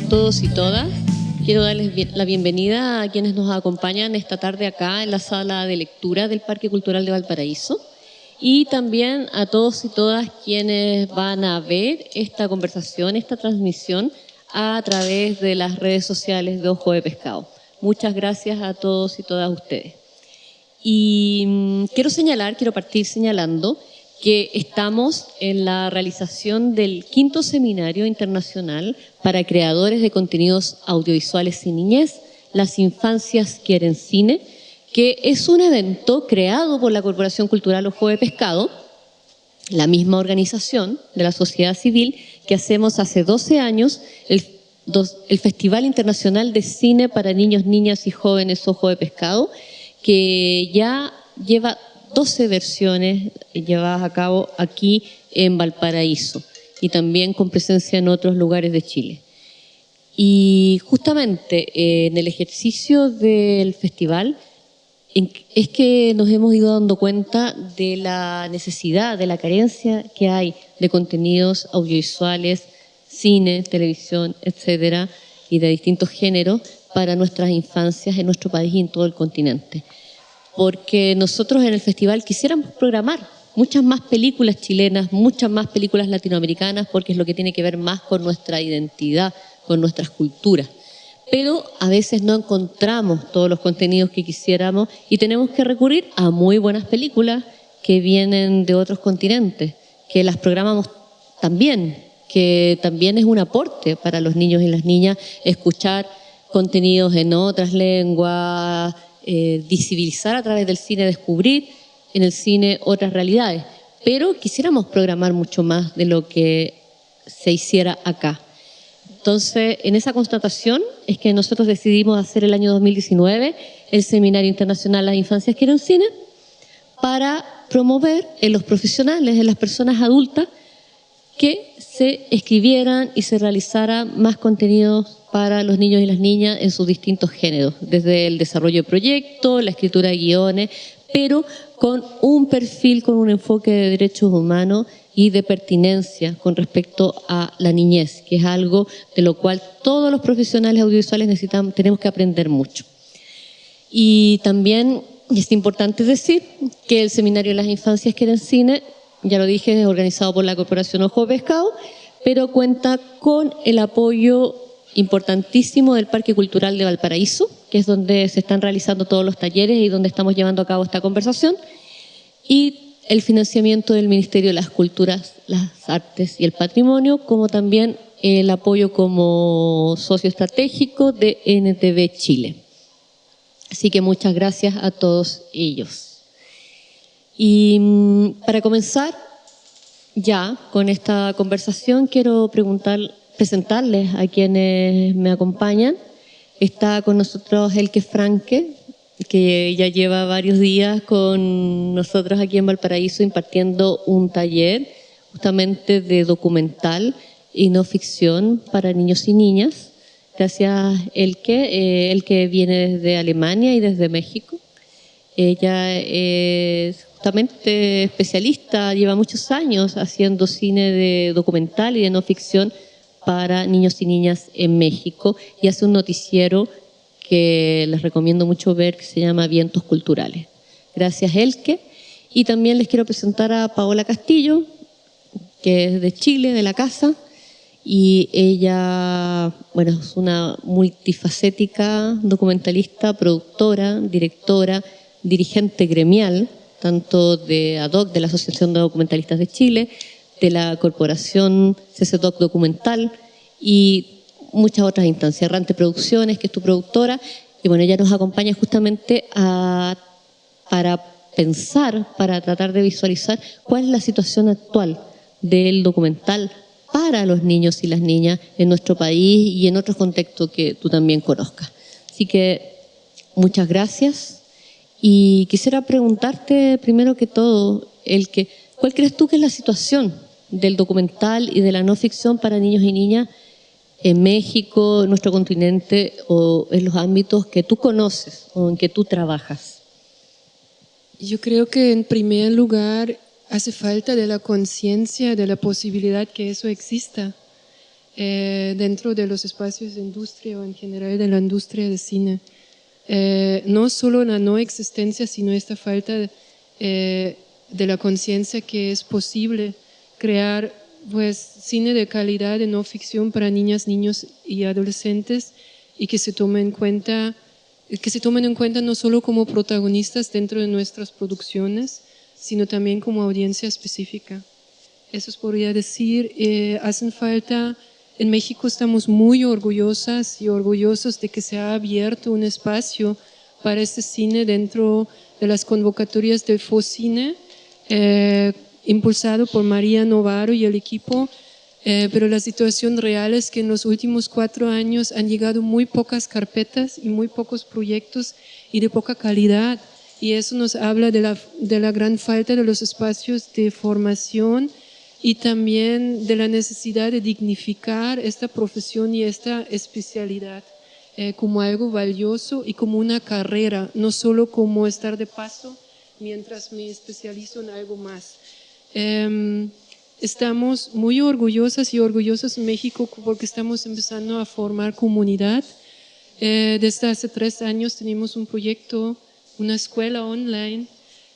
todos y todas. Quiero darles la bienvenida a quienes nos acompañan esta tarde acá en la sala de lectura del Parque Cultural de Valparaíso y también a todos y todas quienes van a ver esta conversación, esta transmisión a través de las redes sociales de Ojo de Pescado. Muchas gracias a todos y todas ustedes. Y quiero partir señalando que estamos en la realización del 5º Seminario Internacional para Creadores de Contenidos Audiovisuales y Niñez, Las Infancias Quieren Cine, que es un evento creado por la Corporación Cultural Ojo de Pescado, la misma organización de la sociedad civil que hacemos hace 12 años, el Festival Internacional de Cine para Niños, Niñas y Jóvenes Ojo de Pescado, que ya lleva 12 versiones llevadas a cabo aquí en Valparaíso y también con presencia en otros lugares de Chile. Y justamente en el ejercicio del festival es que nos hemos ido dando cuenta de la necesidad, de la carencia que hay de contenidos audiovisuales, cine, televisión, etcétera, y de distintos géneros para nuestras infancias en nuestro país y en todo el continente. Porque nosotros en el festival quisiéramos programar muchas más películas chilenas, muchas más películas latinoamericanas, porque es lo que tiene que ver más con nuestra identidad, con nuestras culturas. Pero a veces no encontramos todos los contenidos que quisiéramos y tenemos que recurrir a muy buenas películas que vienen de otros continentes, que las programamos también, que también es un aporte para los niños y las niñas escuchar contenidos en otras lenguas, visibilizar a través del cine, descubrir en el cine otras realidades. Pero quisiéramos programar mucho más de lo que se hiciera acá. Entonces, en esa constatación es que nosotros decidimos hacer el año 2019 el Seminario Internacional Las Infancias Quieren Cine para promover en los profesionales, en las personas adultas, que se escribieran y se realizaran más contenidos para los niños y las niñas en sus distintos géneros, desde el desarrollo de proyectos, la escritura de guiones, pero con un perfil, con un enfoque de derechos humanos y de pertinencia con respecto a la niñez, que es algo de lo cual todos los profesionales audiovisuales tenemos que aprender mucho. Y también es importante decir que el Seminario de las Infancias Quieren Cine, ya lo dije, es organizado por la Corporación Ojo de Pescado, pero cuenta con el apoyo importantísimo del Parque Cultural de Valparaíso, que es donde se están realizando todos los talleres y donde estamos llevando a cabo esta conversación, y el financiamiento del Ministerio de las Culturas, las Artes y el Patrimonio, como también el apoyo como socio estratégico de NTV Chile. Así que muchas gracias a todos ellos. Y para comenzar ya con esta conversación, quiero presentarles a quienes me acompañan. Está con nosotros Elke Franke, que ya lleva varios días con nosotros aquí en Valparaíso impartiendo un taller justamente de documental y no ficción para niños y niñas. Gracias, Elke. Elke viene desde Alemania y desde México. Ella es justamente especialista, lleva muchos años haciendo cine de documental y de no ficción para niños y niñas en México y hace un noticiero que les recomiendo mucho ver que se llama Vientos Culturales. Gracias, Elke. Y también les quiero presentar a Paola Castillo, que es de Chile, de la casa, y ella, bueno, es una multifacética documentalista, productora, directora, dirigente gremial, tanto de ADOC, de la Asociación de Documentalistas de Chile, de la Corporación CCDOC Documental y muchas otras instancias, Errante Producciones, que es tu productora, y bueno, ella nos acompaña justamente para pensar, para tratar de visualizar cuál es la situación actual del documental para los niños y las niñas en nuestro país y en otros contextos que tú también conozcas. Así que muchas gracias. Y quisiera preguntarte primero que todo, Elke, ¿cuál crees tú que es la situación del documental y de la no ficción para niños y niñas en México, en nuestro continente o en los ámbitos que tú conoces o en que tú trabajas? Yo creo que en primer lugar hace falta de la conciencia de la posibilidad que eso exista. dentro de los espacios de industria o en general de la industria de cine. No solo la no existencia, sino esta falta de la conciencia que es posible crear pues, cine de calidad, de no ficción para niñas, niños y adolescentes, y que se tomen en cuenta no solo como protagonistas dentro de nuestras producciones, sino también como audiencia específica. Eso podría decir, hacen falta. En México estamos muy orgullosas y orgullosos de que se ha abierto un espacio para este cine dentro de las convocatorias del FOCine, impulsado por María Novaro y el equipo, pero la situación real es que en los últimos 4 años han llegado muy pocas carpetas y muy pocos proyectos y de poca calidad, y eso nos habla de la gran falta de los espacios de formación y también de la necesidad de dignificar esta profesión y esta especialidad como algo valioso y como una carrera, no solo como estar de paso mientras me especializo en algo más. Estamos muy orgullosas y orgullosos en México porque estamos empezando a formar comunidad. Desde hace 3 años tenemos un proyecto, una escuela online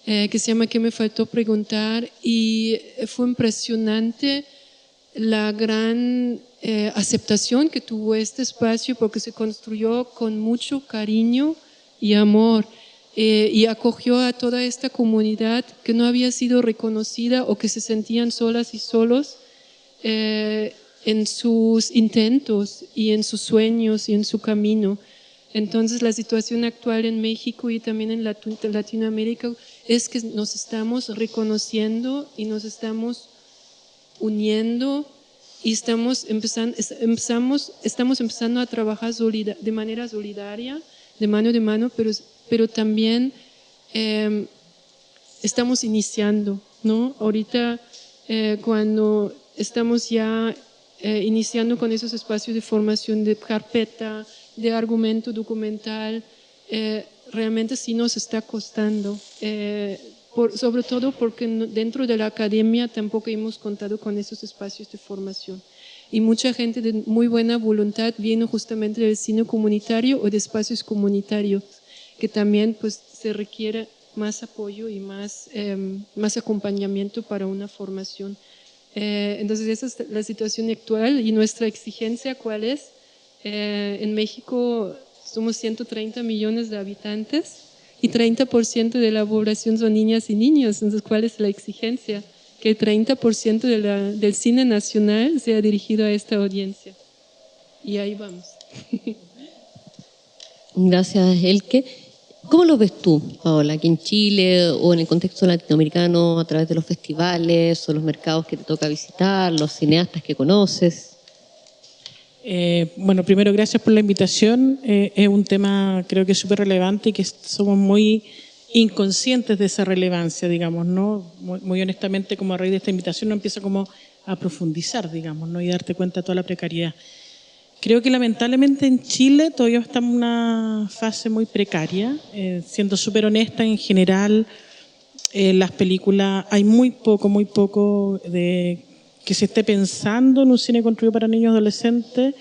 que se llama ¿Qué me faltó preguntar? Y fue impresionante la gran aceptación que tuvo este espacio porque se construyó con mucho cariño y amor y acogió a toda esta comunidad que no había sido reconocida o que se sentían solas y solos en sus intentos y en sus sueños y en su camino. Entonces la situación actual en México y también en Latinoamérica es que nos estamos reconociendo y nos estamos uniendo y estamos empezando a trabajar de manera solidaria, de mano, pero también estamos iniciando, ¿no? Ahorita cuando estamos ya iniciando con esos espacios de formación de carpeta, de argumento documental, realmente sí nos está costando, sobre todo porque dentro de la academia tampoco hemos contado con esos espacios de formación. Y mucha gente de muy buena voluntad viene justamente del cine comunitario o de espacios comunitarios, que también pues, se requiere más apoyo y más acompañamiento para una formación. Entonces esa es la situación actual y nuestra exigencia, ¿cuál es? En México somos 130 millones de habitantes y 30% de la población son niñas y niños. Entonces, ¿cuál es la exigencia? Que el 30% del cine nacional sea dirigido a esta audiencia. Y ahí vamos. Gracias, Elke. ¿Cómo lo ves tú, Paola, aquí en Chile o en el contexto latinoamericano a través de los festivales o los mercados que te toca visitar, los cineastas que conoces? Bueno, primero gracias por la invitación. Es un tema creo que súper relevante y que somos muy inconscientes de esa relevancia, digamos, ¿no? Muy honestamente, como a raíz de esta invitación uno empieza como a profundizar, digamos, ¿no? Y darte cuenta de toda la precariedad. Creo que lamentablemente en Chile todavía estamos en una fase muy precaria. Siendo súper honesta, en general las películas, hay muy poco de que se esté pensando en un cine construido para niños y adolescentes.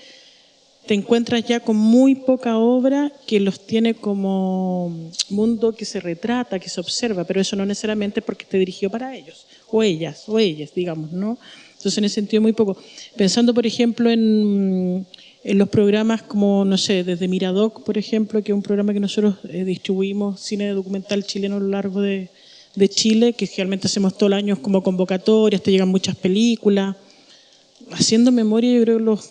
Te encuentras ya con muy poca obra que los tiene como mundo que se retrata, que se observa, pero eso no necesariamente es porque esté dirigido para ellos, o ellas, digamos, ¿no? Entonces, en ese sentido, muy poco. Pensando, por ejemplo, en los programas como, no sé, desde Miradoc, por ejemplo, que es un programa que nosotros distribuimos, cine documental chileno a lo largo de Chile, que generalmente hacemos todo el año como convocatorias, te llegan muchas películas. Haciendo memoria, yo creo que los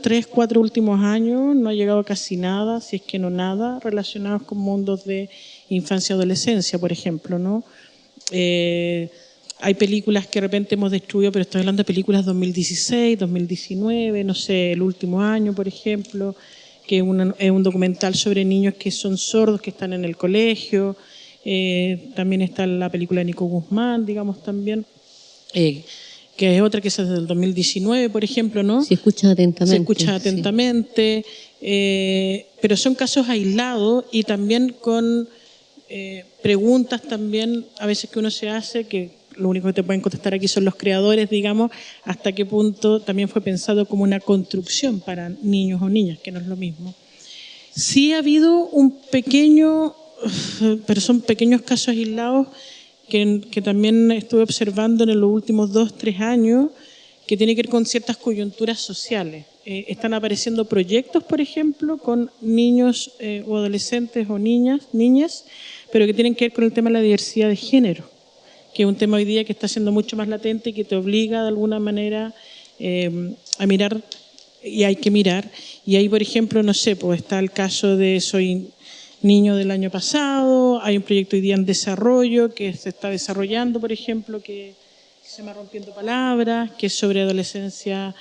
3, 4 últimos años no ha llegado casi nada, si es que no nada, relacionados con mundos de infancia y adolescencia, por ejemplo, ¿no? Hay películas que de repente hemos destruido, pero estoy hablando de películas 2016, 2019, no sé, el último año, por ejemplo, que es un documental sobre niños que son sordos, que están en el colegio. También está la película de Nico Guzmán, digamos, también, que es otra que es desde el 2019, por ejemplo, ¿no? Se escucha atentamente. Se escucha atentamente, sí. Pero son casos aislados y también con preguntas también a veces que uno se hace, que lo único que te pueden contestar aquí son los creadores, digamos, hasta qué punto también fue pensado como una construcción para niños o niñas, que no es lo mismo. Sí ha habido un pequeño, pero son pequeños casos aislados que también estuve observando en los últimos 2-3 años, que tiene que ver con ciertas coyunturas sociales. Están apareciendo proyectos, por ejemplo, con niños o adolescentes o niñas, pero que tienen que ver con el tema de la diversidad de género, que es un tema hoy día que está siendo mucho más latente y que te obliga de alguna manera a mirar, y hay que mirar. Y ahí, por ejemplo, no sé, pues está el caso de Soy Niño del año pasado, hay un proyecto hoy día en desarrollo que se está desarrollando, por ejemplo, que se llama Rompiendo Palabras, que es sobre adolescencia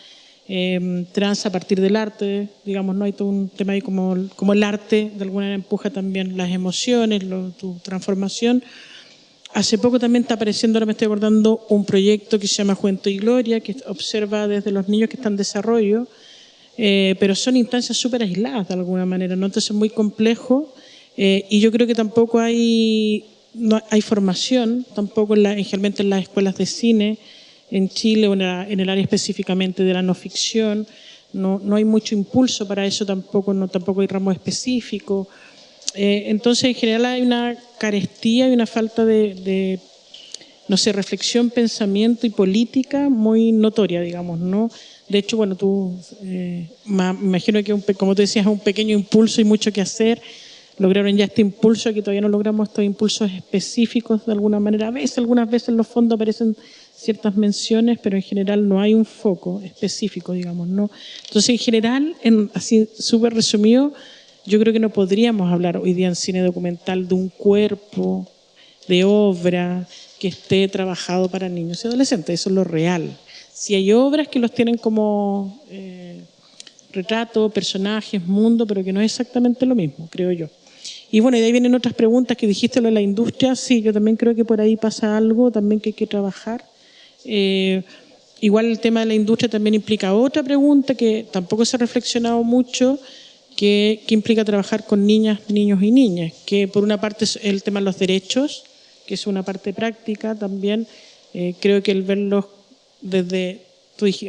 trans a partir del arte, digamos, ¿no? Hay todo un tema ahí como el arte de alguna manera empuja también las emociones, tu transformación. Hace poco también está apareciendo, ahora me estoy acordando, un proyecto que se llama Juventud y Gloria, que observa desde los niños que están en desarrollo, pero son instancias súper aisladas de alguna manera, ¿no? Entonces es muy complejo y yo creo que tampoco hay formación, tampoco generalmente en las escuelas de cine en Chile o en el área específicamente de la no ficción, no hay mucho impulso para eso, tampoco hay ramos específicos. Entonces, en general hay una carestía y una falta de no sé, reflexión, pensamiento y política muy notoria, digamos, ¿no? De hecho, bueno, tú, me imagino que, como tú decías, un pequeño impulso y mucho que hacer. Lograron ya este impulso, aquí todavía no logramos estos impulsos específicos de alguna manera. Algunas veces en los fondos aparecen ciertas menciones, pero en general no hay un foco específico, digamos, ¿no? Entonces, en general, así súper resumido, yo creo que no podríamos hablar hoy día en cine documental de un cuerpo de obra que esté trabajado para niños y adolescentes. Eso es lo real. Si hay obras que los tienen como retrato, personajes, mundo, pero que no es exactamente lo mismo, creo yo. Y bueno, y de ahí vienen otras preguntas que dijiste, lo de la industria. Sí, yo también creo que por ahí pasa algo también que hay que trabajar. Igual el tema de la industria también implica otra pregunta que tampoco se ha reflexionado mucho, que implica trabajar con niñas, niños y niñas, que por una parte es el tema de los derechos, que es una parte práctica también. Creo que el verlos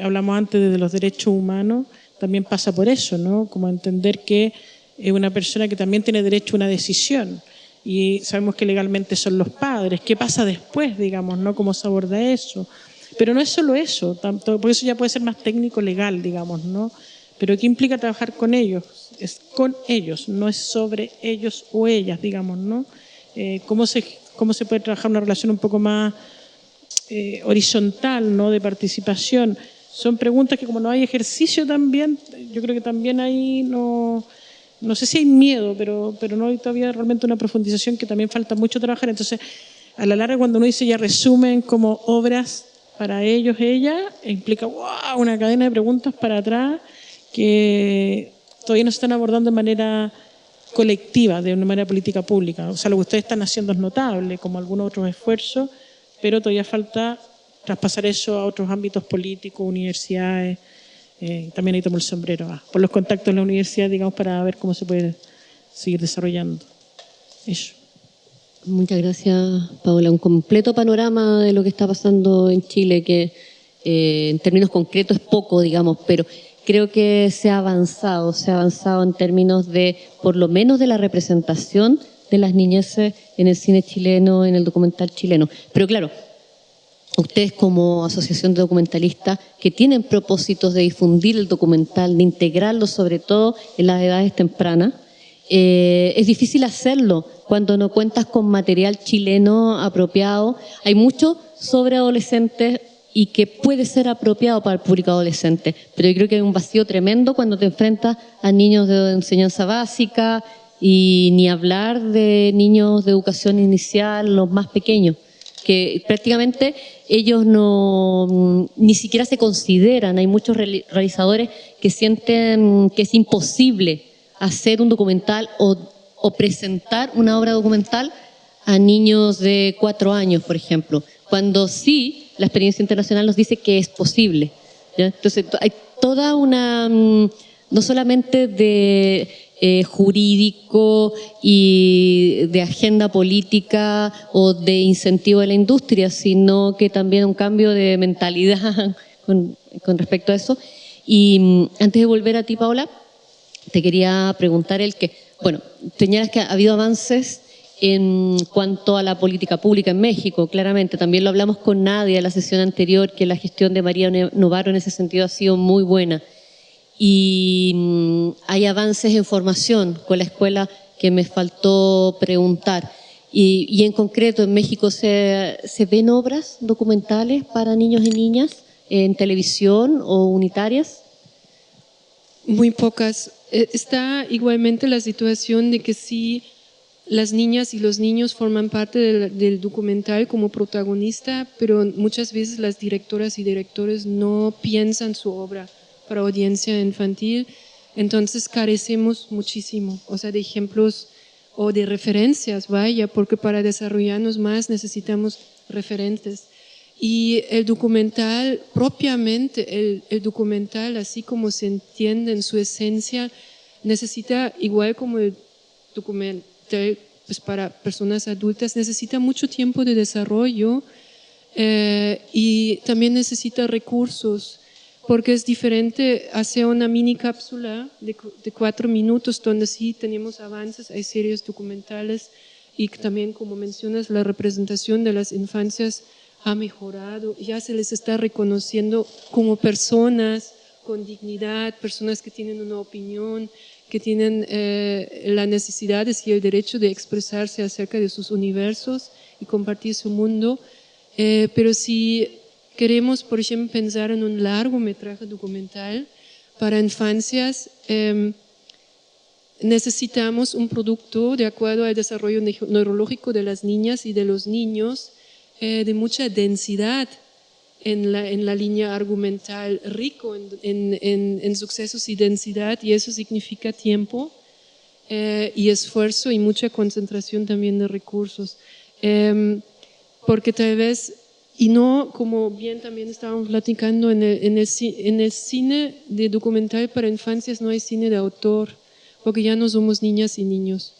hablamos antes desde los derechos humanos, también pasa por eso, ¿no? Como entender que es una persona que también tiene derecho a una decisión y sabemos que legalmente son los padres. ¿Qué pasa después, digamos, no? ¿Cómo se aborda eso? Pero no es solo eso, porque eso ya puede ser más técnico legal, digamos, ¿no? Pero ¿qué implica trabajar con ellos? Es con ellos, no es sobre ellos o ellas, digamos, ¿no? ¿Cómo se puede trabajar una relación un poco más horizontal, ¿no? De participación. Son preguntas que como no hay ejercicio también, yo creo que también ahí no sé si hay miedo, pero no hay todavía realmente una profundización que también falta mucho trabajar. Entonces, a la larga, cuando uno dice ya resumen como obras para ellos, ella, implica una cadena de preguntas para atrás que todavía no se están abordando de manera colectiva, de una manera política pública. O sea, lo que ustedes están haciendo es notable, como algunos otros esfuerzos, pero todavía falta traspasar eso a otros ámbitos políticos, universidades. También ahí tomo el sombrero por los contactos en la universidad, digamos, para ver cómo se puede seguir desarrollando. Eso. Muchas gracias, Paola. Un completo panorama de lo que está pasando en Chile, que en términos concretos es poco, digamos, pero creo que se ha avanzado en términos de, por lo menos, de la representación de las niñeces en el cine chileno, en el documental chileno. Pero claro, ustedes como asociación de documentalistas que tienen propósitos de difundir el documental, de integrarlo sobre todo en las edades tempranas, es difícil hacerlo cuando no cuentas con material chileno apropiado. Hay mucho sobre adolescentes y que puede ser apropiado para el público adolescente, pero yo creo que hay un vacío tremendo cuando te enfrentas a niños de enseñanza básica y ni hablar de niños de educación inicial, los más pequeños, que prácticamente ellos ni siquiera se consideran. Hay muchos realizadores que sienten que es imposible hacer un documental o presentar una obra documental a niños de 4 años, por ejemplo, cuando sí la experiencia internacional nos dice que es posible, ¿ya? Entonces hay toda una, no solamente de jurídico y de agenda política o de incentivo de la industria, sino que también un cambio de mentalidad con respecto a eso. Y antes de volver a ti, Paola, te quería preguntar bueno, señalas que ha habido avances en cuanto a la política pública en México, claramente. También lo hablamos con Nadia en la sesión anterior, que la gestión de María Novaro en ese sentido ha sido muy buena. Y hay avances en formación con la escuela que me faltó preguntar. Y en concreto, en México se ven obras documentales para niños y niñas en televisión o unitarias. Muy pocas. Está igualmente la situación de que sí, las niñas y los niños forman parte del documental como protagonista, pero muchas veces las directoras y directores no piensan su obra para audiencia infantil, entonces carecemos muchísimo, o sea, de ejemplos o de referencias, vaya, porque para desarrollarnos más necesitamos referentes. Y el documental, propiamente el documental, así como se entiende en su esencia, necesita, igual como el documental pues para personas adultas, necesita mucho tiempo de desarrollo y también necesita recursos, porque es diferente hacer una mini cápsula de 4 minutos donde sí tenemos avances, hay series documentales y también, como mencionas, la representación de las infancias ha mejorado, ya se les está reconociendo como personas con dignidad, personas que tienen una opinión, que tienen la necesidad y el derecho de expresarse acerca de sus universos y compartir su mundo, pero si queremos, por ejemplo, pensar en un largometraje documental para infancias, necesitamos un producto de acuerdo al desarrollo neurológico de las niñas y de los niños, de mucha densidad en la línea argumental, rico en sucesos y densidad, y eso significa tiempo y esfuerzo y mucha concentración también de recursos. Porque tal vez, y no, como bien también estábamos platicando, en el cine de documental para infancias no hay cine de autor, porque ya no somos niñas y niños.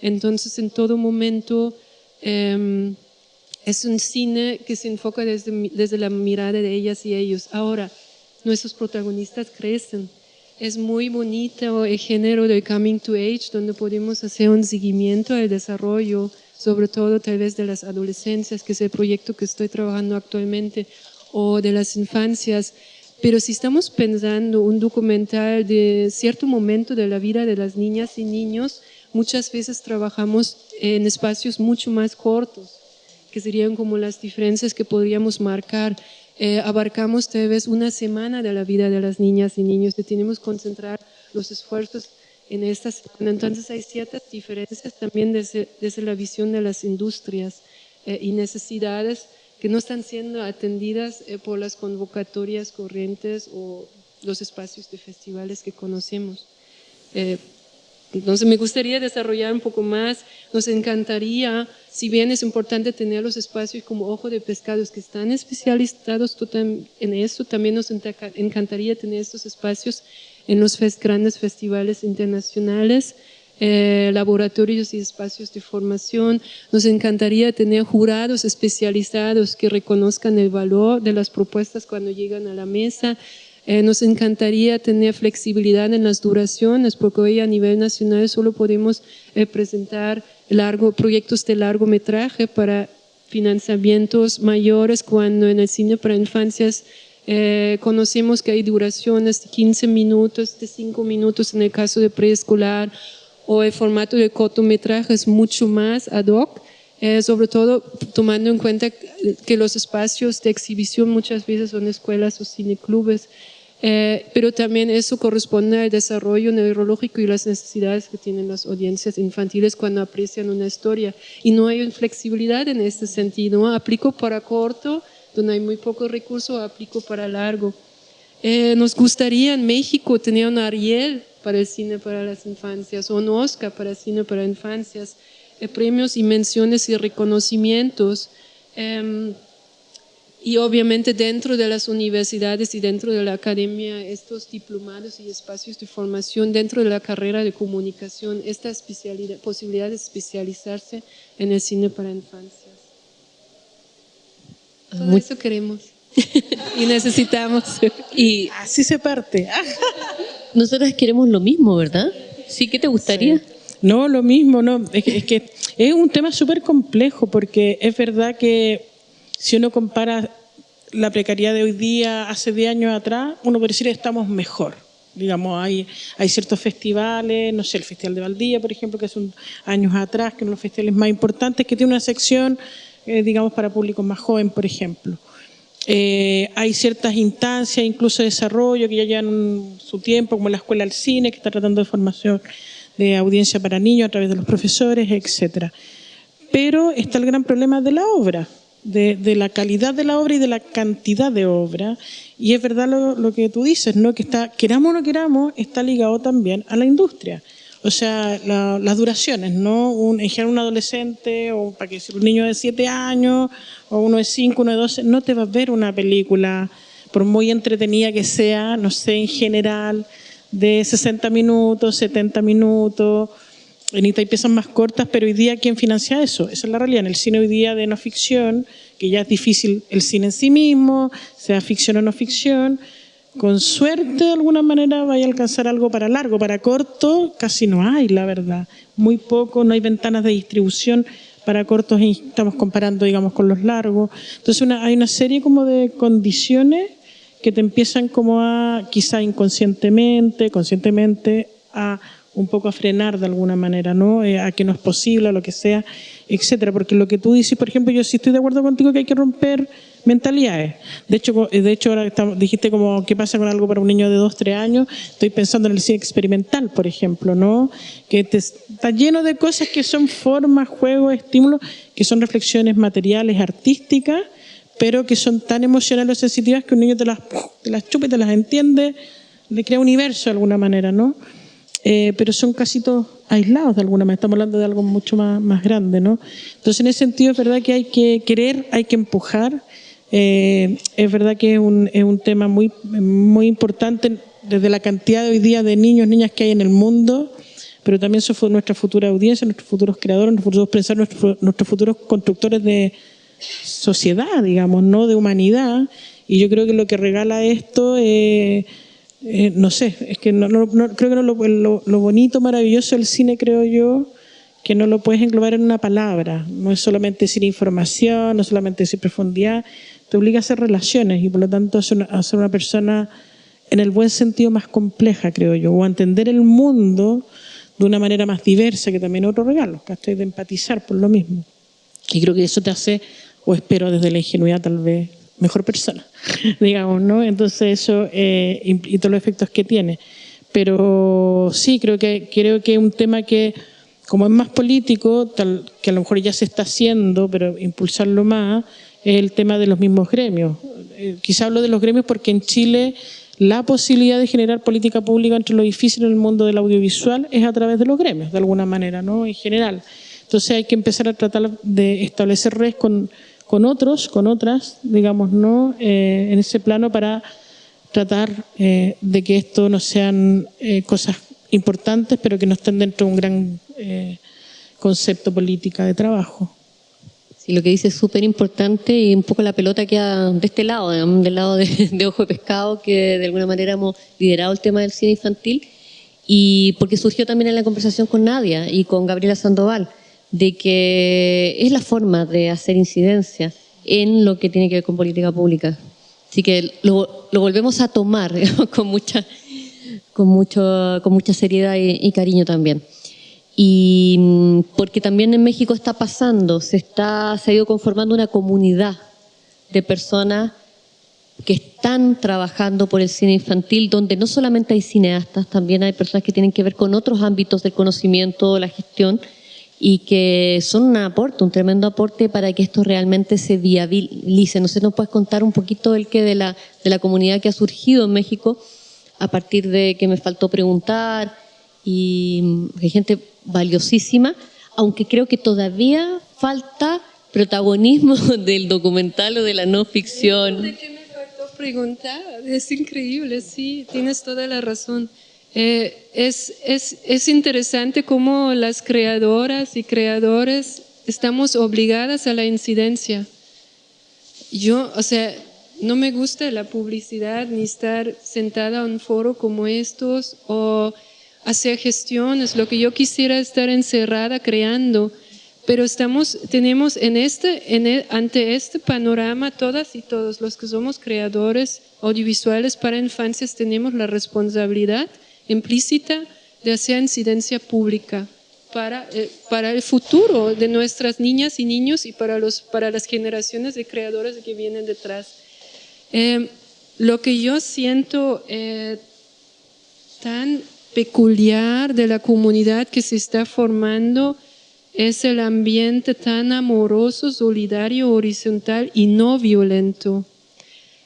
Entonces, en todo momento es un cine que se enfoca desde la mirada de ellas y ellos. Ahora, nuestros protagonistas crecen. Es muy bonito el género del coming to age, donde podemos hacer un seguimiento al desarrollo, sobre todo tal vez de las adolescencias, que es el proyecto que estoy trabajando actualmente, o de las infancias. Pero si estamos pensando un documental de cierto momento de la vida de las niñas y niños, muchas veces trabajamos en espacios mucho más cortos, que serían como las diferencias que podríamos marcar. Abarcamos tal vez una semana de la vida de las niñas y niños, que tenemos que concentrar los esfuerzos en esta semana. Entonces hay ciertas diferencias también desde la visión de las industrias y necesidades que no están siendo atendidas por las convocatorias corrientes o los espacios de festivales que conocemos. Entonces me gustaría desarrollar un poco más, nos encantaría, si bien es importante tener los espacios como Ojo de Pescados que están especializados en eso, también nos encantaría tener estos espacios en los grandes festivales internacionales, laboratorios y espacios de formación. Nos encantaría tener jurados especializados que reconozcan el valor de las propuestas cuando llegan a la mesa. Nos encantaría tener flexibilidad en las duraciones, porque hoy a nivel nacional solo podemos presentar proyectos de largometraje para financiamientos mayores, cuando en el cine para infancias conocemos que hay duraciones de 15 minutos, de 5 minutos en el caso de preescolar, o el formato de cortometraje es mucho más ad hoc, sobre todo tomando en cuenta que los espacios de exhibición muchas veces son escuelas o cineclubes, pero también eso corresponde al desarrollo neurológico y las necesidades que tienen las audiencias infantiles cuando aprecian una historia. Y no hay flexibilidad en este sentido. Aplico para corto, donde hay muy poco recurso, aplico para largo. Nos gustaría en México tener un Ariel para el cine para las infancias, o un Oscar para el cine para infancias, premios y menciones y reconocimientos. Y obviamente dentro de las universidades y dentro de la academia, estos diplomados y espacios de formación dentro de la carrera de comunicación, esta posibilidad de especializarse en el cine para infancias. Todo eso queremos y necesitamos. Y así se parte. Nosotros queremos lo mismo, ¿verdad? ¿Sí? ¿Qué te gustaría? Sí. No, lo mismo, no. Es que es un tema súper complejo porque es verdad que si uno compara la precariedad de hoy día, hace 10 años atrás, uno puede decir que estamos mejor. Digamos, hay ciertos festivales, no sé, el Festival de Valdivia, por ejemplo, que hace años atrás, que es uno de los festivales más importantes, que tiene una sección, digamos, para público más joven, por ejemplo. Hay ciertas instancias, incluso de desarrollo, que ya llevan su tiempo, como la Escuela del Cine, que está tratando de formación de audiencia para niños a través de los profesores, etcétera. Pero está el gran problema de la obra, de la calidad de la obra y de la cantidad de obra. Y es verdad lo que tú dices, ¿no? Que está, queramos o no queramos, está ligado también a la industria. O sea, las duraciones, ¿no? En general un adolescente, o para que un niño de 7 años, o uno de 5, uno de 12, no te va a ver una película, por muy entretenida que sea, no sé, en general, de 60 minutos, 70 minutos. En Italia piezas más cortas, pero hoy día, ¿quién financia eso? Esa es la realidad. En el cine hoy día de no ficción, que ya es difícil el cine en sí mismo, sea ficción o no ficción, con suerte de alguna manera vaya a alcanzar algo para largo. Para corto casi no hay, la verdad. Muy poco, no hay ventanas de distribución para cortos, estamos comparando, digamos, con los largos. Entonces hay una serie como de condiciones que te empiezan como a, quizá inconscientemente, conscientemente, a un poco a frenar de alguna manera, ¿no? A que no es posible, a lo que sea, etcétera. Porque lo que tú dices, por ejemplo, yo sí estoy de acuerdo contigo que hay que romper mentalidades. De hecho ahora dijiste como qué pasa con algo para un niño de 2, 3 años. Estoy pensando en el cine experimental, por ejemplo, ¿no? Que está lleno de cosas que son formas, juegos, estímulos, que son reflexiones materiales, artísticas, pero que son tan emocionales o sensitivas que un niño te las chupa y te las entiende, le crea universo de alguna manera, ¿no? Pero son casi todos aislados de alguna manera. Estamos hablando de algo mucho más grande, ¿no? Entonces, en ese sentido, es verdad que hay que querer, hay que empujar. Es verdad que es un tema muy, muy importante desde la cantidad de hoy día de niños, niñas que hay en el mundo, pero también son nuestra futura audiencia, nuestros futuros creadores, nuestros futuros pensadores, nuestros futuros constructores de sociedad, digamos, ¿no? De humanidad. Y yo creo que lo que regala esto no sé, es que creo que lo bonito, maravilloso del cine, creo yo, que no lo puedes englobar en una palabra. No es solamente decir información, no es solamente decir profundidad, te obliga a hacer relaciones y por lo tanto a ser una persona en el buen sentido más compleja, creo yo, o a entender el mundo de una manera más diversa, que también es otro regalo, ¿cachai? De empatizar por lo mismo. Y creo que eso te hace, o espero desde la ingenuidad tal vez, mejor persona, digamos, ¿no? Entonces eso y todos los efectos que tiene. Pero sí, creo que es un tema que, como es más político, que a lo mejor ya se está haciendo, pero impulsarlo más, es el tema de los mismos gremios. Quizá hablo de los gremios porque en Chile la posibilidad de generar política pública entre lo difícil en el mundo del audiovisual es a través de los gremios, de alguna manera, ¿no? En general. Entonces hay que empezar a tratar de establecer redes con otros, con otras, digamos, ¿no? En ese plano para tratar de que esto no sean cosas importantes, pero que no estén dentro de un gran concepto política de trabajo. Sí, lo que dice es súper importante y un poco la pelota queda de este lado, digamos, del lado de Ojo de Pescado, que de alguna manera hemos liderado el tema del cine infantil y porque surgió también en la conversación con Nadia y con Gabriela Sandoval, de que es la forma de hacer incidencia en lo que tiene que ver con política pública. Así que lo volvemos a tomar, digamos, con mucha seriedad y cariño también. Y porque también en México está pasando, se ha ido conformando una comunidad de personas que están trabajando por el cine infantil, donde no solamente hay cineastas, también hay personas que tienen que ver con otros ámbitos del conocimiento, la gestión, y que son un tremendo aporte para que esto realmente se viabilice. No sé, ¿nos puedes contar un poquito de la comunidad que ha surgido en México a partir de que me faltó preguntar? Y hay gente valiosísima, aunque creo que todavía falta protagonismo del documental o de la no ficción. ¿De qué me faltó preguntar? Es increíble, sí, tienes toda la razón. Es interesante cómo las creadoras y creadores estamos obligadas a la incidencia. Yo, o sea, no me gusta la publicidad ni estar sentada en un foro como estos o hacer gestiones. Lo que yo quisiera es estar encerrada creando. Pero tenemos ante este panorama, todas y todos los que somos creadores audiovisuales para infancias tenemos la responsabilidad implícita de hacer incidencia pública para el futuro de nuestras niñas y niños y para las generaciones de creadores que vienen detrás. Lo que yo siento tan peculiar de la comunidad que se está formando es el ambiente tan amoroso, solidario, horizontal y no violento.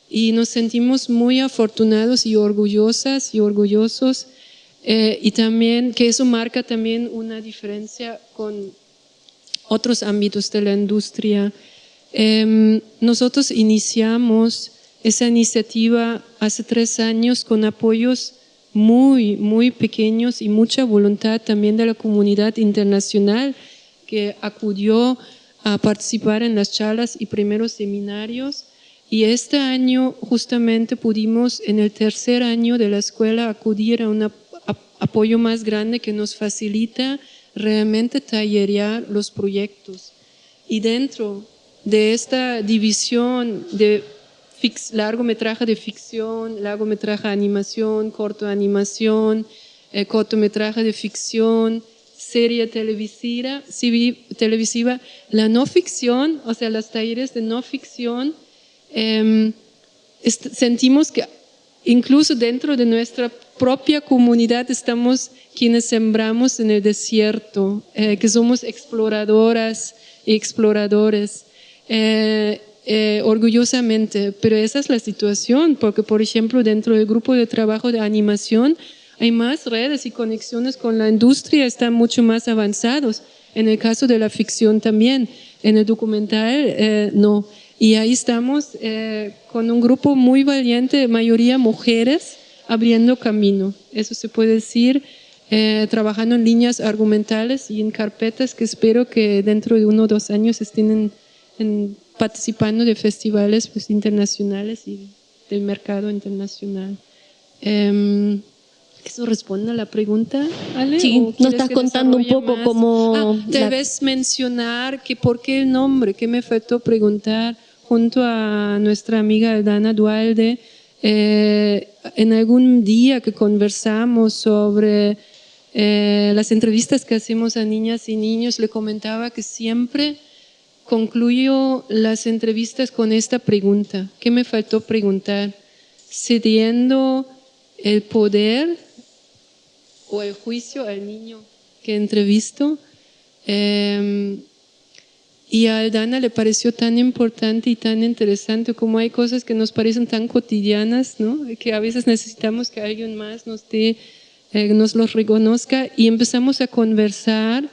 Y nos sentimos muy afortunados y orgullosas y orgullosos. Y también que eso marca también una diferencia con otros ámbitos de la industria. Nosotros iniciamos esa iniciativa hace 3 años con apoyos muy, muy pequeños y mucha voluntad también de la comunidad internacional que acudió a participar en las charlas y primeros seminarios. Y este año justamente pudimos, en el 3er año de la escuela, acudir a un apoyo más grande que nos facilita realmente tallerear los proyectos. Y dentro de esta división de largometraje de ficción, largometraje de animación, corto de animación, cortometraje de ficción, serie televisiva, la no ficción, o sea, los talleres de no ficción, sentimos que incluso dentro de nuestra propia comunidad estamos quienes sembramos en el desierto, que somos exploradoras y exploradores, orgullosamente, pero esa es la situación, porque por ejemplo dentro del grupo de trabajo de animación hay más redes y conexiones con la industria, están mucho más avanzados. En el caso de la ficción también, en el documental no. Y ahí estamos con un grupo muy valiente, mayoría mujeres, abriendo camino. Eso se puede decir, trabajando en líneas argumentales y en carpetas que espero que dentro de 1 o 2 años estén participando de festivales pues, internacionales y del mercado internacional. ¿Eso responde a la pregunta, Ale? Sí, nos estás contando un poco más? cómo... Tal vez mencionar que por qué el nombre, que me faltó preguntar junto a nuestra amiga Aldana Dualde, en algún día que conversamos sobre las entrevistas que hacemos a niñas y niños, le comentaba que siempre concluyo las entrevistas con esta pregunta. ¿Qué me faltó preguntar? Cediendo el poder o el juicio al niño que entrevisto. Y a Aldana le pareció tan importante y tan interesante como hay cosas que nos parecen tan cotidianas, ¿no? Que a veces necesitamos que alguien más nos los reconozca, y empezamos a conversar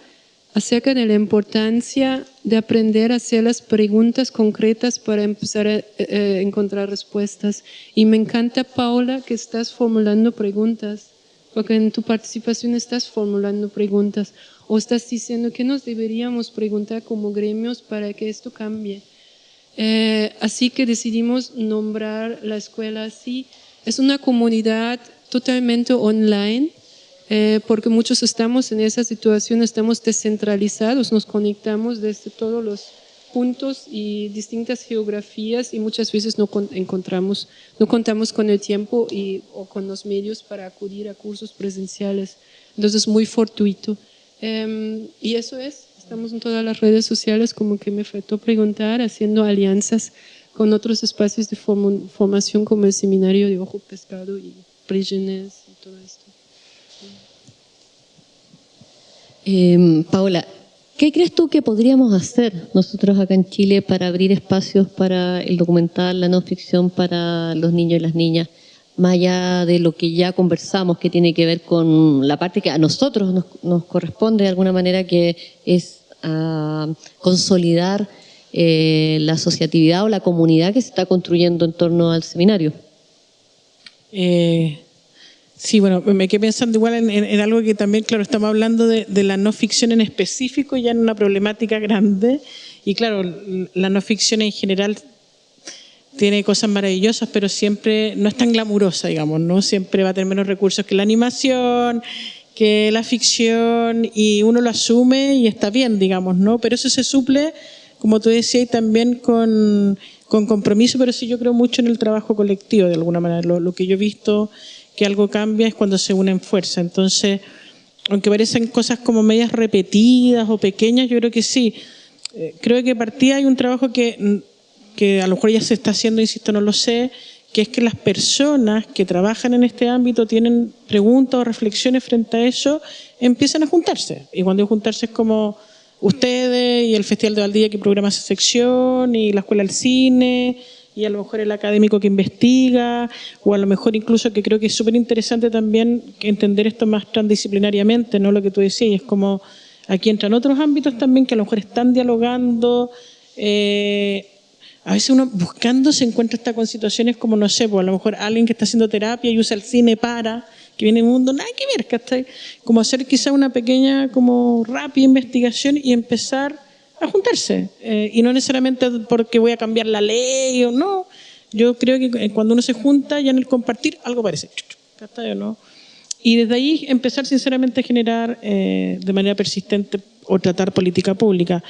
acerca de la importancia de aprender a hacer las preguntas concretas para empezar a encontrar respuestas. Y me encanta, Paula, que estás formulando preguntas, porque en tu participación estás formulando preguntas o estás diciendo qué nos deberíamos preguntar como gremios para que esto cambie. Así que decidimos nombrar la escuela así. Es una comunidad totalmente online, porque muchos estamos en esa situación, estamos descentralizados, nos conectamos desde todos los puntos y distintas geografías y muchas veces no contamos con el tiempo o con los medios para acudir a cursos presenciales. Entonces es muy fortuito. Y eso estamos en todas las redes sociales, como que me faltó preguntar, haciendo alianzas con otros espacios de formación como el seminario de Ojo Pescado y Prígenes y todo esto. Paola, ¿qué crees tú que podríamos hacer nosotros acá en Chile para abrir espacios para el documental, la no ficción para los niños y las niñas? Más allá de lo que ya conversamos, que tiene que ver con la parte que a nosotros nos corresponde de alguna manera, que es consolidar la asociatividad o la comunidad que se está construyendo en torno al seminario. Sí, bueno, me quedé pensando igual en algo que también, claro, estamos hablando de la no ficción en específico, ya en una problemática grande, y claro, la no ficción en general tiene cosas maravillosas, pero siempre no es tan glamurosa, digamos, ¿no? Siempre va a tener menos recursos que la animación, que la ficción, y uno lo asume y está bien, digamos, ¿no? Pero eso se suple, como tú decías, también con compromiso, pero sí yo creo mucho en el trabajo colectivo, de alguna manera. Lo que yo he visto que algo cambia es cuando se unen fuerza. Entonces, aunque parecen cosas como medias repetidas o pequeñas, yo creo que sí. Creo que partía hay un trabajo que a lo mejor ya se está haciendo, insisto, no lo sé, que es que las personas que trabajan en este ámbito tienen preguntas o reflexiones frente a eso, empiezan a juntarse. Y cuando digo juntarse es como ustedes y el Festival de Valdivia que programa esa sección y la Escuela del Cine y a lo mejor el académico que investiga, o a lo mejor incluso que creo que es súper interesante también entender esto más transdisciplinariamente, ¿no? Lo que tú decías, y es como aquí entran otros ámbitos también que a lo mejor están dialogando, a veces uno buscando se encuentra hasta con situaciones como, no sé, pues a lo mejor alguien que está haciendo terapia y usa el cine que viene en un mundo nada que ver, ¿cachai? Como hacer quizá una pequeña, como rápida investigación y empezar a juntarse. Y no necesariamente porque voy a cambiar la ley o no. Yo creo que cuando uno se junta, ya en el compartir, algo parece, ¿cachai o no? Y desde ahí empezar sinceramente a generar de manera persistente o tratar política pública.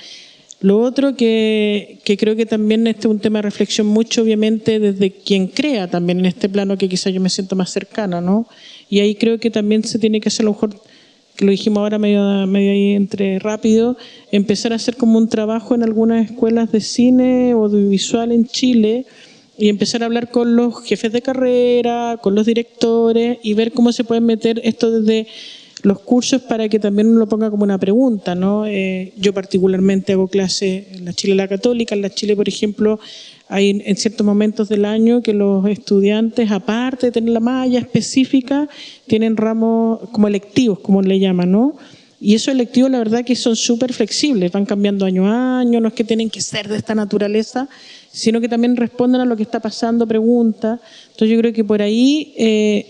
Lo otro que creo que también este es un tema de reflexión mucho, obviamente, desde quien crea también en este plano que quizás yo me siento más cercana, ¿no? Y ahí creo que también se tiene que hacer, a lo mejor, que lo dijimos ahora medio ahí entre rápido, empezar a hacer como un trabajo en algunas escuelas de cine o audiovisual en Chile y empezar a hablar con los jefes de carrera, con los directores y ver cómo se pueden meter esto desde los cursos para que también uno lo ponga como una pregunta, ¿no? Yo particularmente hago clase en la Chile la Católica. En la Chile, por ejemplo, hay en ciertos momentos del año que los estudiantes, aparte de tener la malla específica, tienen ramos como electivos, como le llaman, ¿no? Y esos electivos, la verdad que son súper flexibles, van cambiando año a año, no es que tienen que ser de esta naturaleza, sino que también responden a lo que está pasando, preguntas. Entonces yo creo que por ahí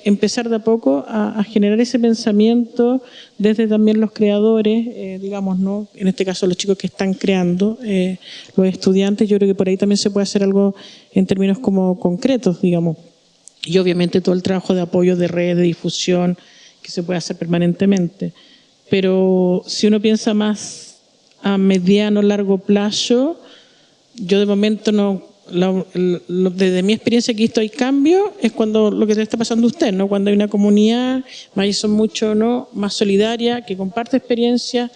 empezar de a poco a generar ese pensamiento desde también los creadores, digamos, ¿no? En este caso los chicos que están creando, los estudiantes, yo creo que por ahí también se puede hacer algo en términos como concretos, digamos. Y obviamente todo el trabajo de apoyo de redes, de difusión, que se puede hacer permanentemente. Pero si uno piensa más a mediano, largo plazo, yo de momento no, desde mi experiencia que esto hay cambio, es cuando lo que le está pasando a usted, ¿no? Cuando hay una comunidad, más son mucho, ¿no? Más solidaria, que comparte experiencias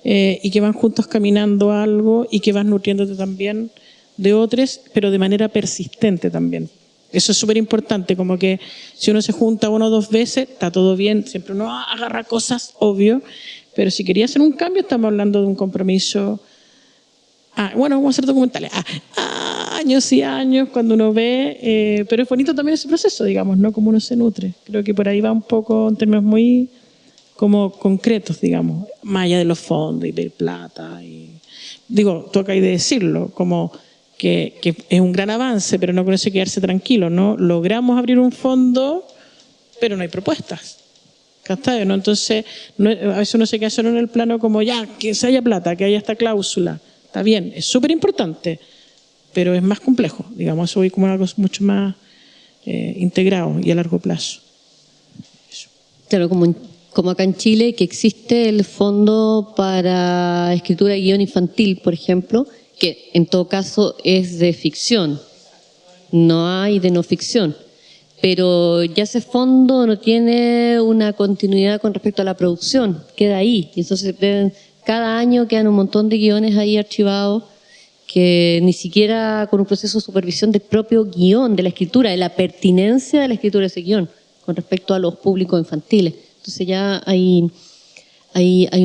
y que van juntos caminando algo y que van nutriéndote también de otros, pero de manera persistente también. Eso es súper importante, como que si uno se junta una o dos veces, está todo bien, siempre uno agarra cosas, obvio, pero si quería hacer un cambio, estamos hablando de un compromiso. Bueno, vamos a hacer documentales. Años y años cuando uno ve, pero es bonito también ese proceso, digamos, ¿no? Como uno se nutre. Creo que por ahí va un poco en términos muy como concretos, digamos, más allá de los fondos y de plata. Digo, toca ahí de decirlo, como que es un gran avance, pero no con eso quedarse tranquilo, ¿no? Logramos abrir un fondo, pero no hay propuestas. ¿Cachai? ¿No? Entonces, a veces uno se queda solo en el plano como ya, que se haya plata, que haya esta cláusula. Está bien, es súper importante, pero es más complejo, digamos, eso voy como algo mucho más integrado y a largo plazo. Eso. Claro, como acá en Chile, que existe el Fondo para Escritura y Guión Infantil, por ejemplo, que en todo caso es de ficción, no hay de no ficción, pero ya ese fondo no tiene una continuidad con respecto a la producción, queda ahí, y entonces cada año quedan un montón de guiones ahí archivados que ni siquiera con un proceso de supervisión del propio guión, de la escritura, de la pertinencia de la escritura de ese guión con respecto a los públicos infantiles. Entonces ya hay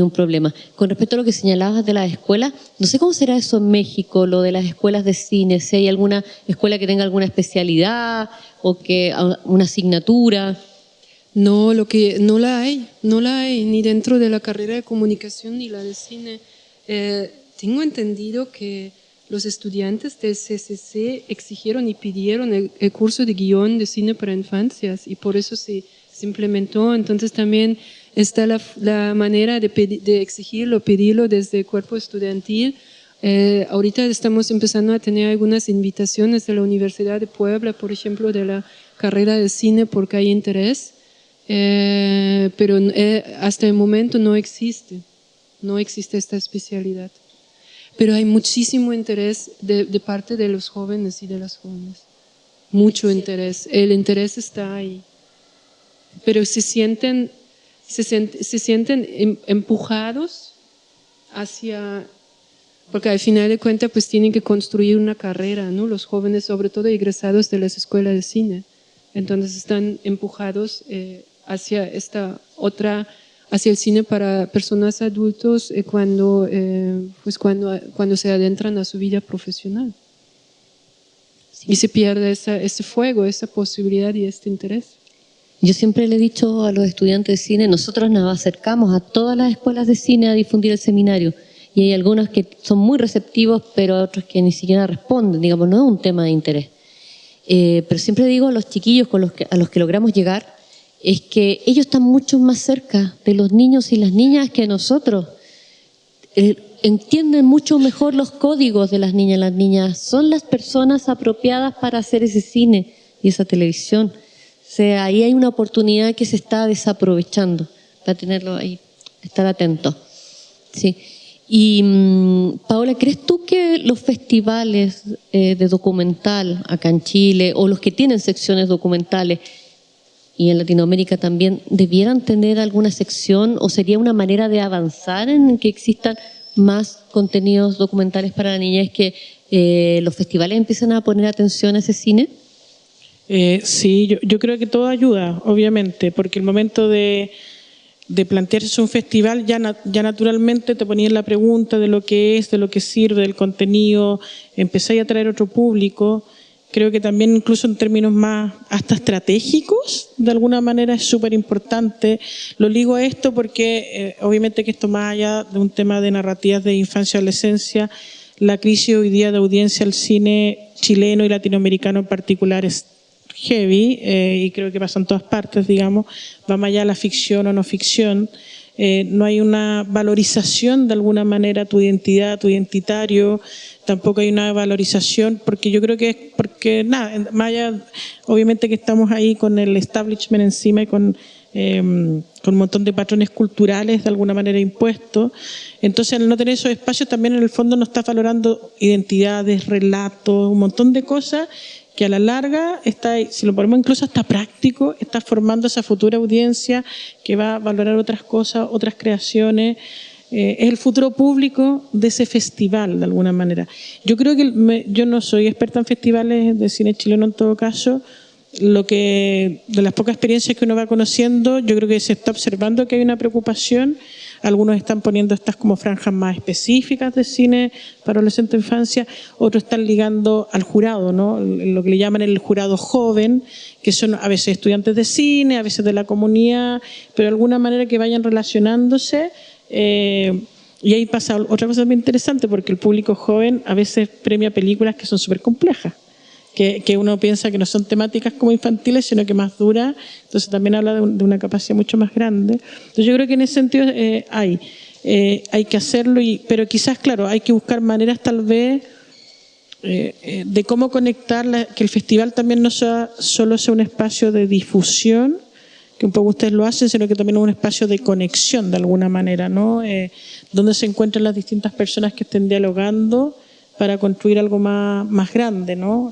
un problema. Con respecto a lo que señalabas de las escuelas, no sé cómo será eso en México, lo de las escuelas de cine, si hay alguna escuela que tenga alguna especialidad o que una asignatura. No, no la hay ni dentro de la carrera de comunicación ni la de cine. Tengo entendido que los estudiantes del CCC exigieron y pidieron el curso de guión de cine para infancias y por eso se implementó. Entonces también está la manera de exigirlo, pedirlo desde el cuerpo estudiantil. Ahorita estamos empezando a tener algunas invitaciones de la Universidad de Puebla, por ejemplo, de la carrera de cine porque hay interés, pero hasta el momento no existe esta especialidad. Pero hay muchísimo interés de parte de los jóvenes y de las jóvenes. Mucho interés. El interés está ahí. Pero se sienten empujados hacia... Porque al final de cuentas pues tienen que construir una carrera, ¿no? Los jóvenes, sobre todo egresados de las escuelas de cine. Entonces están empujados hacia esta otra... hacia el cine para personas adultos cuando se adentran a su vida profesional. Sí. Y se pierde ese fuego, esa posibilidad y este interés. Yo siempre le he dicho a los estudiantes de cine, nosotros nos acercamos a todas las escuelas de cine a difundir el seminario y hay algunos que son muy receptivos, pero otros que ni siquiera responden, digamos, no es un tema de interés. Pero siempre digo a los chiquillos a los que logramos llegar, es que ellos están mucho más cerca de los niños y las niñas que nosotros. Entienden mucho mejor los códigos de las niñas. Las niñas son las personas apropiadas para hacer ese cine y esa televisión. O sea, ahí hay una oportunidad que se está desaprovechando para tenerlo ahí, estar atento. Sí. Y Paola, ¿crees tú que los festivales de documental acá en Chile o los que tienen secciones documentales y en Latinoamérica también debieran tener alguna sección o sería una manera de avanzar en que existan más contenidos documentales para la niñez, que los festivales empiezan a poner atención a ese cine? Sí, yo creo que todo ayuda, obviamente, porque el momento de plantearse un festival ya naturalmente te ponían la pregunta de lo que es, de lo que sirve, del contenido, empezáis a atraer otro público. Creo que también incluso en términos más hasta estratégicos, de alguna manera es súper importante. Lo ligo a esto porque obviamente que esto más allá de un tema de narrativas de infancia y adolescencia, la crisis hoy día de audiencia al cine chileno y latinoamericano en particular es heavy y creo que pasa en todas partes, digamos, va más allá de la ficción o no ficción. No hay una valorización de alguna manera tu identidad, tu identitario, tampoco hay una valorización, porque yo creo que es porque, nada, más allá, obviamente que estamos ahí con el establishment encima y con un montón de patrones culturales de alguna manera impuestos. Entonces, al no tener esos espacios, también en el fondo no estás valorando identidades, relatos, un montón de cosas que a la larga, si lo ponemos incluso hasta práctico, está formando esa futura audiencia que va a valorar otras cosas, otras creaciones. Es el futuro público de ese festival, de alguna manera. Yo creo que yo no soy experta en festivales de cine chileno en todo caso. De las pocas experiencias que uno va conociendo, yo creo que se está observando que hay una preocupación. Algunos están poniendo estas como franjas más específicas de cine para adolescente e infancia, otros están ligando al jurado, ¿no? Lo que le llaman el jurado joven, que son a veces estudiantes de cine, a veces de la comunidad, pero de alguna manera que vayan relacionándose. Y ahí pasa otra cosa muy interesante, porque el público joven a veces premia películas que son súper complejas, que uno piensa que no son temáticas como infantiles, sino que más duras. Entonces también habla de una capacidad mucho más grande. Entonces yo creo que en ese sentido hay que hacerlo, pero quizás, claro, hay que buscar maneras tal vez de cómo conectar, que el festival también no solo sea un espacio de difusión, que un poco ustedes lo hacen, sino que también es un espacio de conexión de alguna manera, ¿no? Donde se encuentran las distintas personas que estén dialogando para construir algo más grande, ¿no?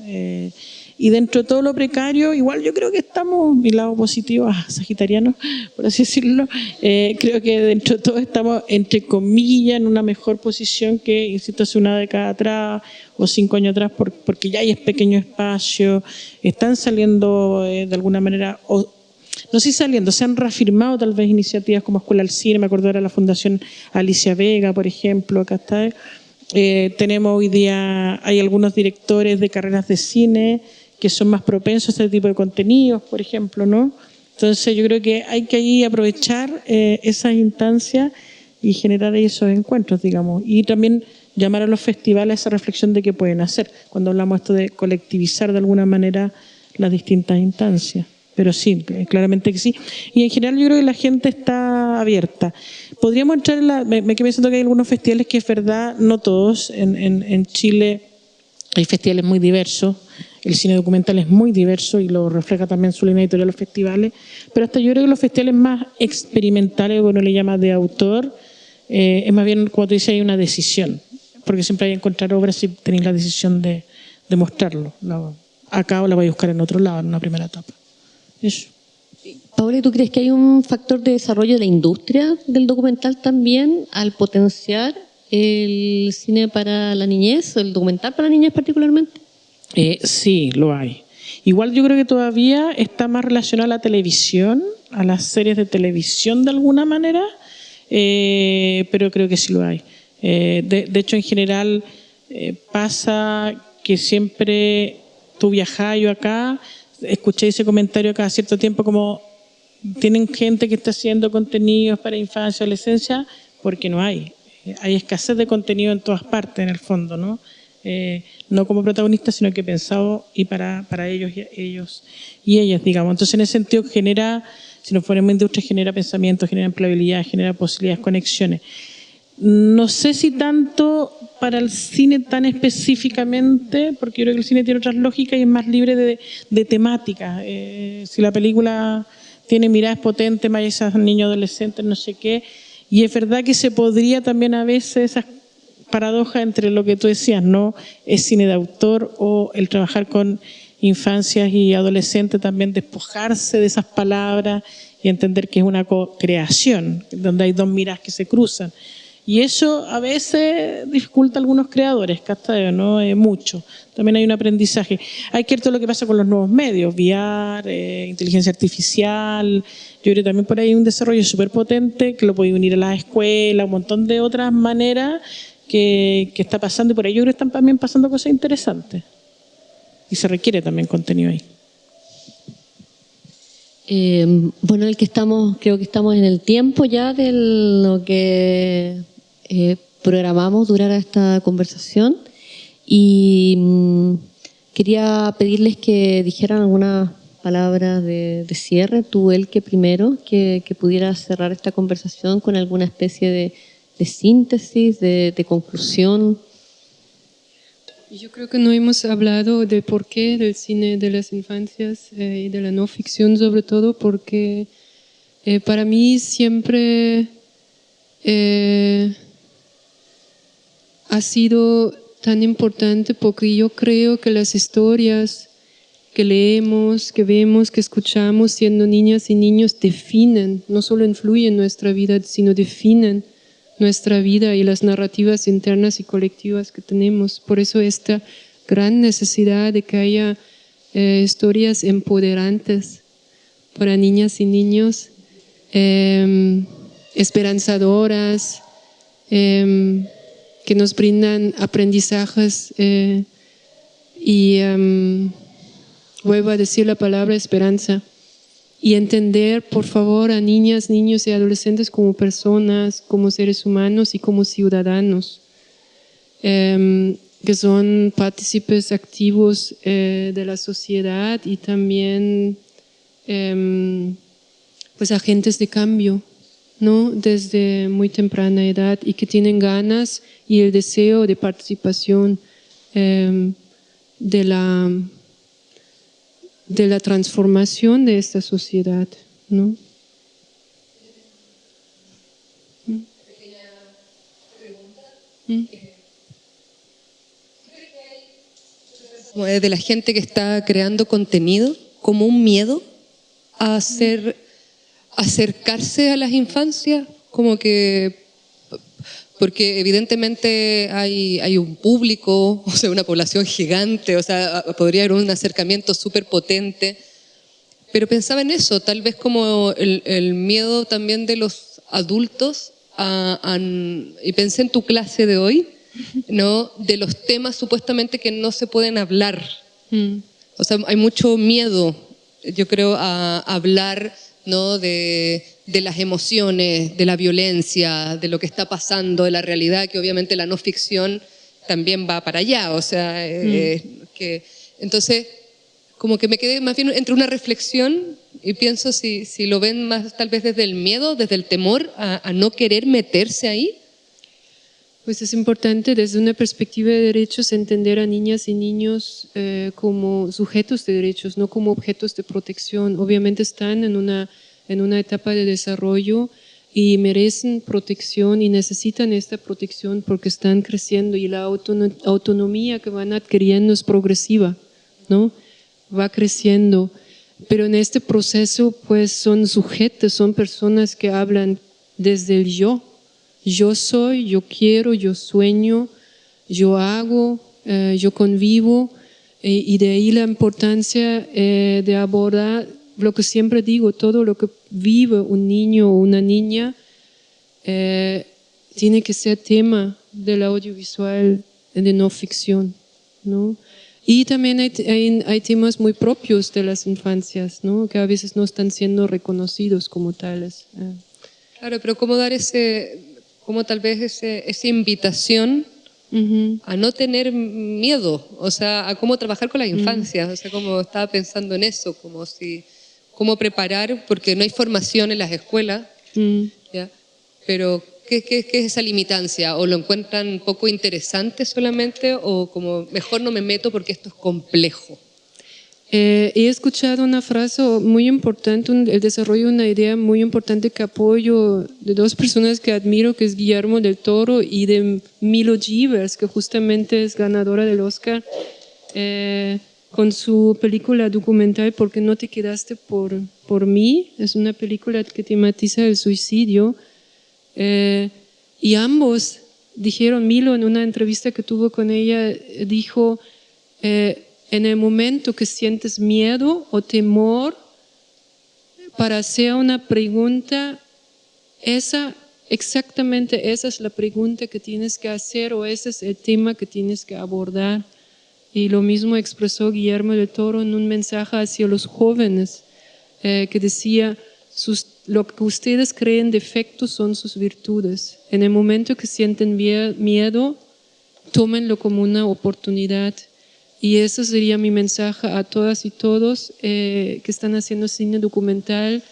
Y dentro de todo lo precario, igual yo creo que estamos, mi lado positivo, sagitariano, por así decirlo, creo que dentro de todo estamos, entre comillas, en una mejor posición que, insisto, hace una década atrás o 5 años atrás, porque ya hay pequeño espacio, están saliendo de alguna manera, no sé si saliendo, se han reafirmado tal vez iniciativas como Escuela al Cine, me acuerdo ahora la Fundación Alicia Vega, por ejemplo, acá está. Tenemos hoy día, hay algunos directores de carreras de cine que son más propensos a este tipo de contenidos, por ejemplo, ¿no? Entonces yo creo que hay que ahí aprovechar esas instancias y generar ahí esos encuentros, digamos. Y también llamar a los festivales a esa reflexión de qué pueden hacer, cuando hablamos esto de colectivizar de alguna manera las distintas instancias. Pero sí, claramente que sí. Y en general yo creo que la gente está abierta. Podríamos entrar me quedé pensando que hay algunos festivales que es verdad, no todos, en Chile hay festivales muy diversos, el cine documental es muy diverso y lo refleja también su línea editorial los festivales, pero hasta yo creo que los festivales más experimentales, que uno le llama de autor, es más bien, como tú dices, hay una decisión, porque siempre hay que encontrar obras si tenéis la decisión de mostrarlo. Acá o la vais a buscar en otro lado, en una primera etapa. Eso. Paula, ¿tú crees que hay un factor de desarrollo de la industria del documental también al potenciar el cine para la niñez, el documental para la niñez particularmente? Sí, lo hay. Igual yo creo que todavía está más relacionado a la televisión, a las series de televisión de alguna manera, pero creo que sí lo hay. De hecho, en general pasa que siempre tú viajás, yo acá, escuché ese comentario cada cierto tiempo como tienen gente que está haciendo contenidos para infancia, adolescencia, porque no hay. Hay escasez de contenido en todas partes, en el fondo, ¿no? No como protagonistas, sino que pensado y para ellos y ellas, digamos. Entonces, en ese sentido, genera, si nos ponemos en industria, genera pensamiento, genera empleabilidad, genera posibilidades, conexiones. No sé si tanto para el cine tan específicamente, porque yo creo que el cine tiene otras lógicas y es más libre de temática. Si la película tiene miradas potentes, más esos niños adolescentes, no sé qué, y es verdad que se podría también a veces esas paradojas entre lo que tú decías, ¿no? Es cine de autor o el trabajar con infancias y adolescentes también despojarse de esas palabras y entender que es una co-creación, donde hay dos miradas que se cruzan. Y eso a veces dificulta a algunos creadores, ¿no? Mucho. También hay un aprendizaje. Hay que ver todo lo que pasa con los nuevos medios, VR, inteligencia artificial. Yo creo que también por ahí hay un desarrollo súper potente que lo puede unir a las escuelas, un montón de otras maneras que está pasando. Y por ahí yo creo que están también pasando cosas interesantes. Y se requiere también contenido ahí. Bueno, creo que estamos en el tiempo ya de lo que programamos durar esta conversación y quería pedirles que dijeran algunas palabras de cierre, tú, Elke, primero, que pudiera cerrar esta conversación con alguna especie de síntesis, de conclusión. Yo creo que no hemos hablado de por qué del cine de las infancias y de la no ficción, sobre todo porque para mí siempre ha sido tan importante, porque yo creo que las historias que leemos, que vemos, que escuchamos siendo niñas y niños definen, no solo influyen en nuestra vida, sino definen nuestra vida y las narrativas internas y colectivas que tenemos. Por eso esta gran necesidad de que haya historias empoderantes para niñas y niños, esperanzadoras, que nos brindan aprendizajes y vuelvo a decir la palabra esperanza, y entender, por favor, a niñas, niños y adolescentes como personas, como seres humanos y como ciudadanos, que son partícipes activos de la sociedad y también pues agentes de cambio, ¿no? Desde muy temprana edad, y que tienen ganas y el deseo de participación de la transformación de esta sociedad, ¿no? De la gente que está creando contenido como un miedo a acercarse a las infancias, como que, porque evidentemente hay un público, o sea, una población gigante, o sea, podría haber un acercamiento súper potente, pero pensaba en eso, tal vez como el miedo también de los adultos y pensé en tu clase de hoy, ¿no? De los temas supuestamente que no se pueden hablar. O sea, hay mucho miedo, yo creo, a hablar ¿no? De las emociones, de la violencia, de lo que está pasando, de la realidad, que obviamente la no ficción también va para allá. O sea, entonces, como que me quedé más bien entre una reflexión y pienso si lo ven más tal vez desde el miedo, desde el temor a no querer meterse ahí. Pues es importante desde una perspectiva de derechos entender a niñas y niños como sujetos de derechos, no como objetos de protección. Obviamente están en una etapa de desarrollo y merecen protección y necesitan esta protección porque están creciendo y la autonomía que van adquiriendo es progresiva, ¿no? Va creciendo. Pero en este proceso pues son sujetos, son personas que hablan desde el yo. Yo soy, yo quiero, yo sueño, yo hago, yo convivo, y de ahí la importancia de abordar lo que siempre digo, todo lo que vive un niño o una niña tiene que ser tema del audiovisual de no ficción, ¿no? Y también hay temas muy propios de las infancias, ¿no? Que a veces no están siendo reconocidos como tales. Claro, pero ¿cómo dar como tal vez esa invitación a no tener miedo? O sea, a cómo trabajar con las infancias. O sea, como estaba pensando en eso, cómo preparar, porque no hay formación en las escuelas, ¿ya? Pero ¿qué es esa limitancia? ¿O lo encuentran poco interesante solamente? ¿O como mejor no me meto porque esto es complejo? He escuchado una frase muy importante, el desarrollo de una idea muy importante que apoyo de dos personas que admiro, que es Guillermo del Toro y de Milo Givers, que justamente es ganadora del Oscar con su película documental ¿Por qué no te quedaste por mí? Es una película que tematiza el suicidio. Y ambos dijeron, Milo en una entrevista que tuvo con ella, dijo, en el momento que sientes miedo o temor, para hacer una pregunta, exactamente esa es la pregunta que tienes que hacer o ese es el tema que tienes que abordar. Y lo mismo expresó Guillermo del Toro en un mensaje hacia los jóvenes, que decía, lo que ustedes creen defectos son sus virtudes. En el momento que sienten miedo, tómenlo como una oportunidad. Y ese sería mi mensaje a todas y todos que están haciendo cine documental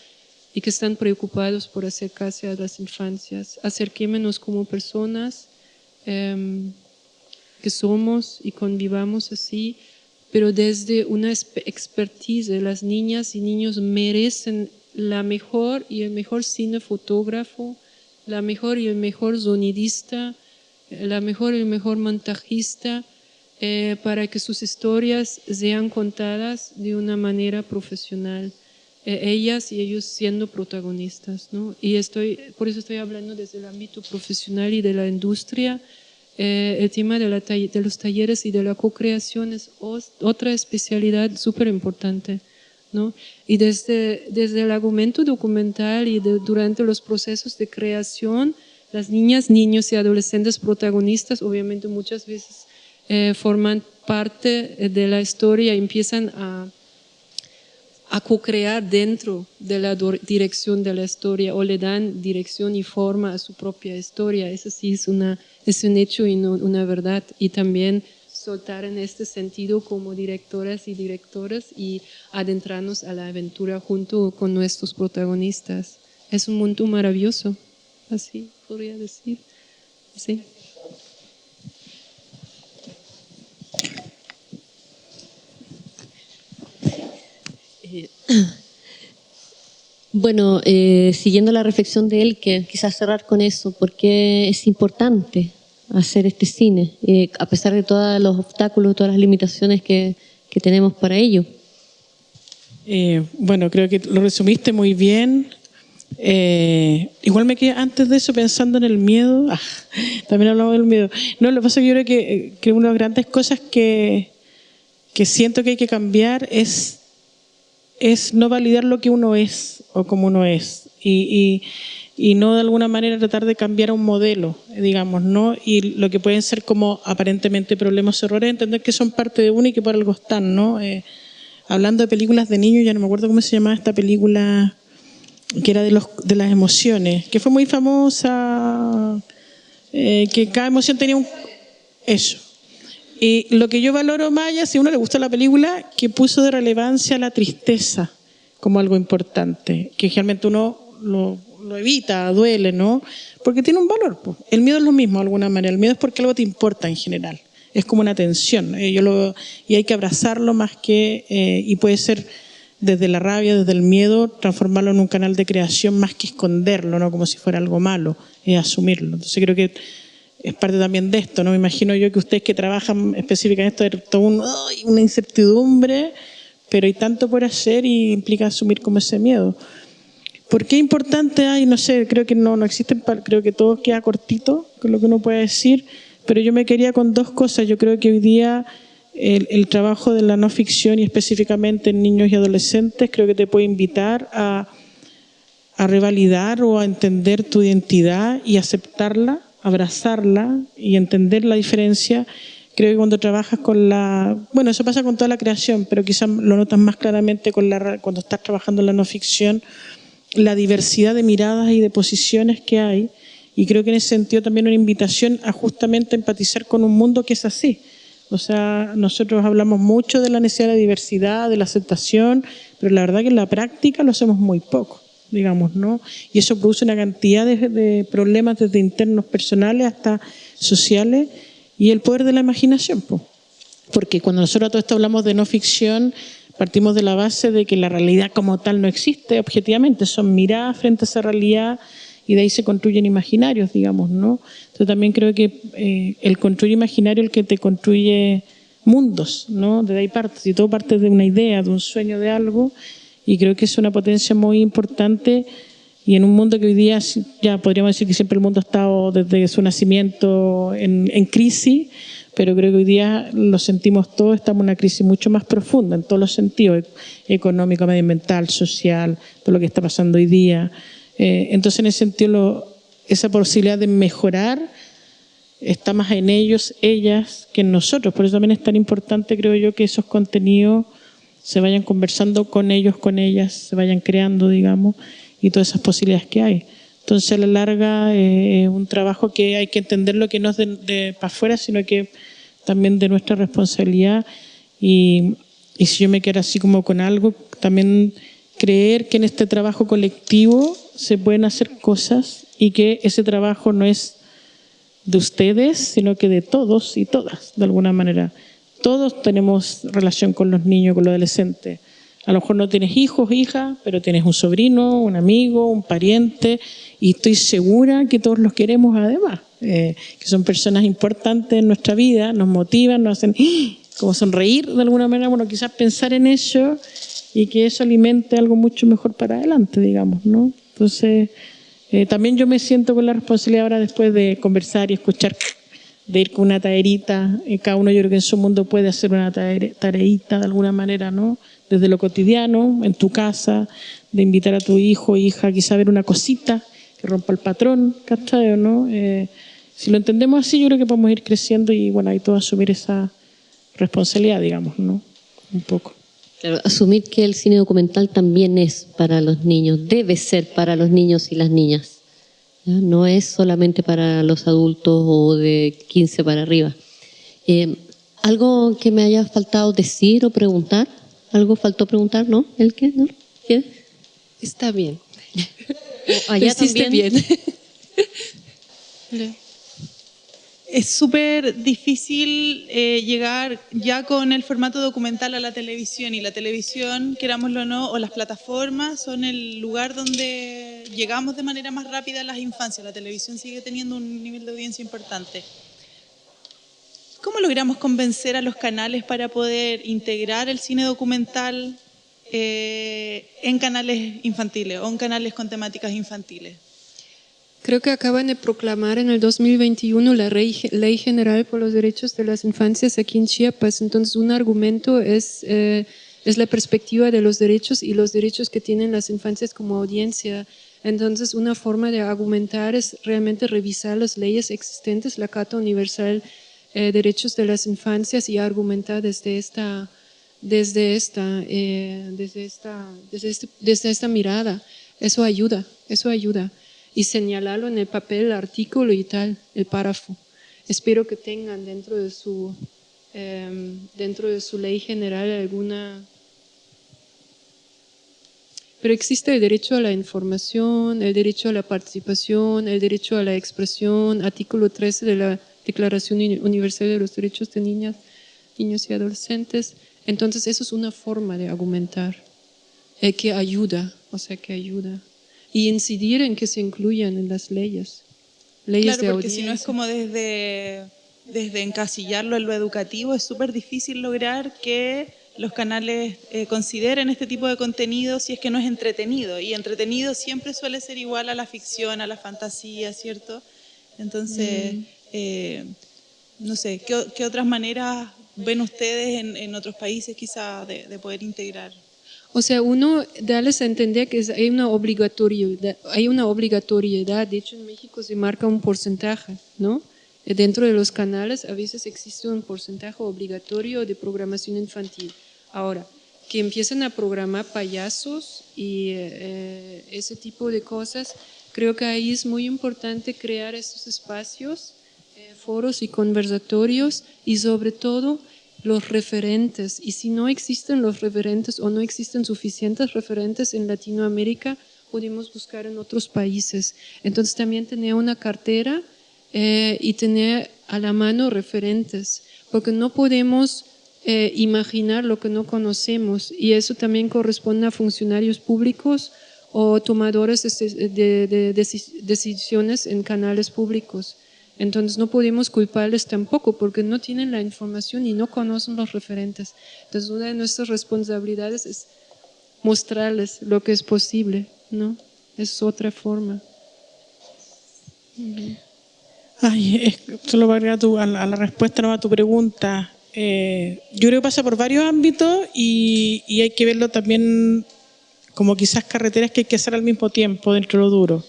y que están preocupados por acercarse a las infancias. Acerquémonos como personas que somos y convivamos así, pero desde una expertise. Las niñas y niños merecen la mejor y el mejor cinefotógrafo, la mejor y el mejor sonidista, la mejor y el mejor montajista, para que sus historias sean contadas de una manera profesional, ellas y ellos siendo protagonistas, ¿no? Y por eso estoy hablando desde el ámbito profesional y de la industria. El tema de los talleres y de la co-creación es otra especialidad súper importante, ¿no? Y desde el argumento documental y durante los procesos de creación, las niñas, niños y adolescentes protagonistas obviamente muchas veces forman parte de la historia y empiezan a co-crear dentro de la dirección de la historia o le dan dirección y forma a su propia historia. Eso sí es un hecho y no una verdad. Y también soltar en este sentido como directoras y directores y adentrarnos a la aventura junto con nuestros protagonistas. Es un mundo maravilloso, así podría decir. Sí. Bueno, siguiendo la reflexión de él, que quizás cerrar con eso, ¿por qué es importante hacer este cine? A pesar de todos los obstáculos, todas las limitaciones que tenemos para ello. Bueno, creo que lo resumiste muy bien. Igual me quedé antes de eso pensando en el miedo. También hablamos del miedo. No, lo que pasa es que yo creo que una de las grandes cosas que siento que hay que cambiar es no validar lo que uno es o como uno es y no de alguna manera tratar de cambiar a un modelo, digamos, ¿no? Y lo que pueden ser como aparentemente problemas o errores, entender que son parte de uno y que por algo están, ¿no? Hablando de películas de niños, ya no me acuerdo cómo se llamaba esta película que era de las emociones, que fue muy famosa, que cada emoción tenía eso. Y lo que yo valoro más, si a uno le gustó la película, que puso de relevancia la tristeza como algo importante, que generalmente uno lo evita, duele, ¿no? Porque tiene un valor, pues. El miedo es lo mismo de alguna manera, el miedo es porque algo te importa en general, es como una tensión, y hay que abrazarlo más que, y puede ser desde la rabia, desde el miedo, transformarlo en un canal de creación más que esconderlo, ¿no? Como si fuera algo malo, asumirlo. Entonces creo que es parte también de esto, ¿no? Me imagino yo que ustedes que trabajan específicamente en esto, hay toda una incertidumbre, pero hay tanto por hacer y implica asumir como ese miedo. ¿Por qué es importante? No sé, creo que no existen, creo que todo queda cortito con lo que uno puede decir, pero yo me quería con dos cosas. Yo creo que hoy día el trabajo de la no ficción y específicamente en niños y adolescentes creo que te puede invitar a revalidar o a entender tu identidad y aceptarla, abrazarla y entender la diferencia. Creo que cuando trabajas con bueno, eso pasa con toda la creación, pero quizás lo notas más claramente cuando estás trabajando en la no ficción, la diversidad de miradas y de posiciones que hay, y creo que en ese sentido también una invitación a justamente empatizar con un mundo que es así. O sea, nosotros hablamos mucho de la necesidad de la diversidad, de la aceptación, pero la verdad que en la práctica lo hacemos muy poco, digamos, ¿no? Y eso produce una cantidad de problemas desde internos personales hasta sociales, y el poder de la imaginación, pues. Porque cuando nosotros a todo esto hablamos de no ficción, partimos de la base de que la realidad como tal no existe objetivamente, son miradas frente a esa realidad y de ahí se construyen imaginarios, digamos, ¿no? Entonces también creo que el construir imaginario es el que te construye mundos, ¿no? De ahí parte, si todo parte de una idea, de un sueño, de algo, y creo que es una potencia muy importante, y en un mundo que hoy día ya podríamos decir que siempre el mundo ha estado desde su nacimiento en crisis, pero creo que hoy día lo sentimos todos, estamos en una crisis mucho más profunda en todos los sentidos, económico, medioambiental, social, todo lo que está pasando hoy día. Entonces, en ese sentido, esa posibilidad de mejorar está más en ellos, ellas, que en nosotros. Por eso también es tan importante, creo yo, que esos contenidos se vayan conversando con ellos, con ellas, se vayan creando, digamos, y todas esas posibilidades que hay. Entonces, a la larga, es un trabajo que hay que entenderlo, que no es de para afuera, sino que también de nuestra responsabilidad. Y si yo me quedo así como con algo, también creer que en este trabajo colectivo se pueden hacer cosas y que ese trabajo no es de ustedes, sino que de todos y todas, de alguna manera. Todos tenemos relación con los niños, con los adolescentes. A lo mejor no tienes hijos, hijas, pero tienes un sobrino, un amigo, un pariente, y estoy segura que todos los queremos además, que son personas importantes en nuestra vida, nos motivan, nos hacen como sonreír de alguna manera, bueno, quizás pensar en eso y que eso alimente algo mucho mejor para adelante, digamos, ¿no? Entonces, también yo me siento con la responsabilidad ahora, después de conversar y escuchar, de ir con una tareita, cada uno yo creo que en su mundo puede hacer una tareita de alguna manera, ¿no? Desde lo cotidiano, en tu casa, de invitar a tu hijo, hija, quizá a ver una cosita que rompa el patrón, ¿cachai? ¿No? Si lo entendemos así, yo creo que podemos ir creciendo y, bueno, hay todo asumir esa responsabilidad, digamos, ¿no? Un poco. Claro, asumir que el cine documental también es para los niños, debe ser para los niños y las niñas. ¿Ya? No es solamente para los adultos o de 15 para arriba. ¿Algo que me haya faltado decir o preguntar? ¿Algo faltó preguntar? ¿No? ¿El qué? ¿No? ¿Qué? Está bien. Allá también. Bien. Es súper difícil llegar ya con el formato documental a la televisión, y la televisión, querámoslo o no, o las plataformas son el lugar donde llegamos de manera más rápida a las infancias. La televisión sigue teniendo un nivel de audiencia importante. ¿Cómo logramos convencer a los canales para poder integrar el cine documental en canales infantiles o en canales con temáticas infantiles? Creo que acaban de proclamar en el 2021 la Ley General por los Derechos de las Infancias aquí en Chiapas. Entonces, un argumento es la perspectiva de los derechos y los derechos que tienen las infancias como audiencia. Entonces, una forma de argumentar es realmente revisar las leyes existentes, la Carta Universal Derechos de las Infancias, y argumentar desde esta mirada. Eso ayuda. Y señalarlo en el papel, el artículo y tal, el párrafo. Espero que tengan dentro de su ley general alguna... Pero existe el derecho a la información, el derecho a la participación, el derecho a la expresión, artículo 13 de la Declaración Universal de los Derechos de Niños y Adolescentes. Entonces, eso es una forma de argumentar que ayuda. Y incidir en que se incluyan en las leyes Claro, de porque audiencia. si no es como desde encasillarlo en lo educativo, es súper difícil lograr que los canales consideren este tipo de contenido si es que no es entretenido. Y entretenido siempre suele ser igual a la ficción, a la fantasía, ¿cierto? Entonces, no sé, ¿qué otras maneras ven ustedes en otros países quizá de poder integrar? O sea, uno darles a entender que hay una obligatoriedad. De hecho, en México se marca un porcentaje, ¿no? Dentro de los canales a veces existe un porcentaje obligatorio de programación infantil. Ahora, que empiecen a programar payasos y ese tipo de cosas, creo que ahí es muy importante crear estos espacios, foros y conversatorios, y sobre todo los referentes. Y si no existen los referentes o no existen suficientes referentes en Latinoamérica, podemos buscar en otros países. Entonces también tener una cartera y tener a la mano referentes, porque no podemos imaginar lo que no conocemos, y eso también corresponde a funcionarios públicos o tomadores de decisiones en canales públicos. Entonces no podemos culparles tampoco porque no tienen la información y no conocen los referentes. Entonces una de nuestras responsabilidades es mostrarles lo que es posible, ¿no? Es otra forma. Ay, solo para agregar a la respuesta no a tu pregunta. Yo creo que pasa por varios ámbitos y hay que verlo también como quizás carreteras que hay que hacer al mismo tiempo dentro de lo duro.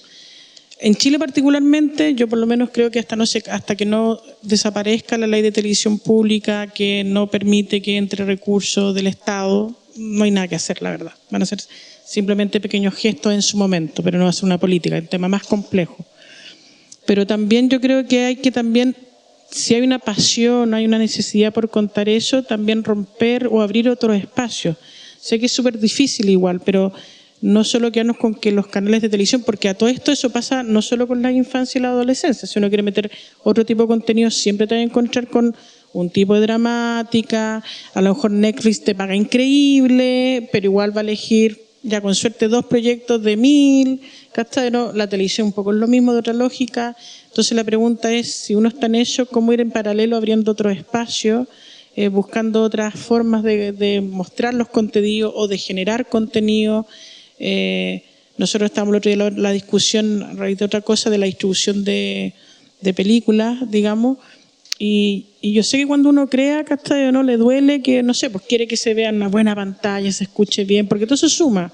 En Chile particularmente, yo por lo menos creo que hasta que no desaparezca la ley de televisión pública que no permite que entre recursos del Estado, no hay nada que hacer, la verdad. Van a ser simplemente pequeños gestos en su momento, pero no va a ser una política, es un tema más complejo. Pero también yo creo que hay que también, si hay una pasión, hay una necesidad por contar eso, también romper o abrir otros espacios. Sé que es súper difícil igual, pero no solo quedarnos con que los canales de televisión, porque a todo esto eso pasa no solo con la infancia y la adolescencia. Si uno quiere meter otro tipo de contenido, siempre te va a encontrar con un tipo de dramática. A lo mejor Netflix te paga increíble, pero igual va a elegir, ya con suerte, 2 proyectos de 1000. ¿Cachai? ¿No? La televisión un poco es lo mismo, de otra lógica. Entonces la pregunta es, si uno está en ello, ¿cómo ir en paralelo abriendo otros espacios, buscando otras formas de mostrar los contenidos o de generar contenido? Nosotros estábamos el otro día en la discusión a raíz de otra cosa, de la distribución de películas, digamos, y yo sé que cuando uno crea, ¿cachai? No le duele, que no sé, pues quiere que se vea en una buena pantalla, se escuche bien, porque todo eso suma.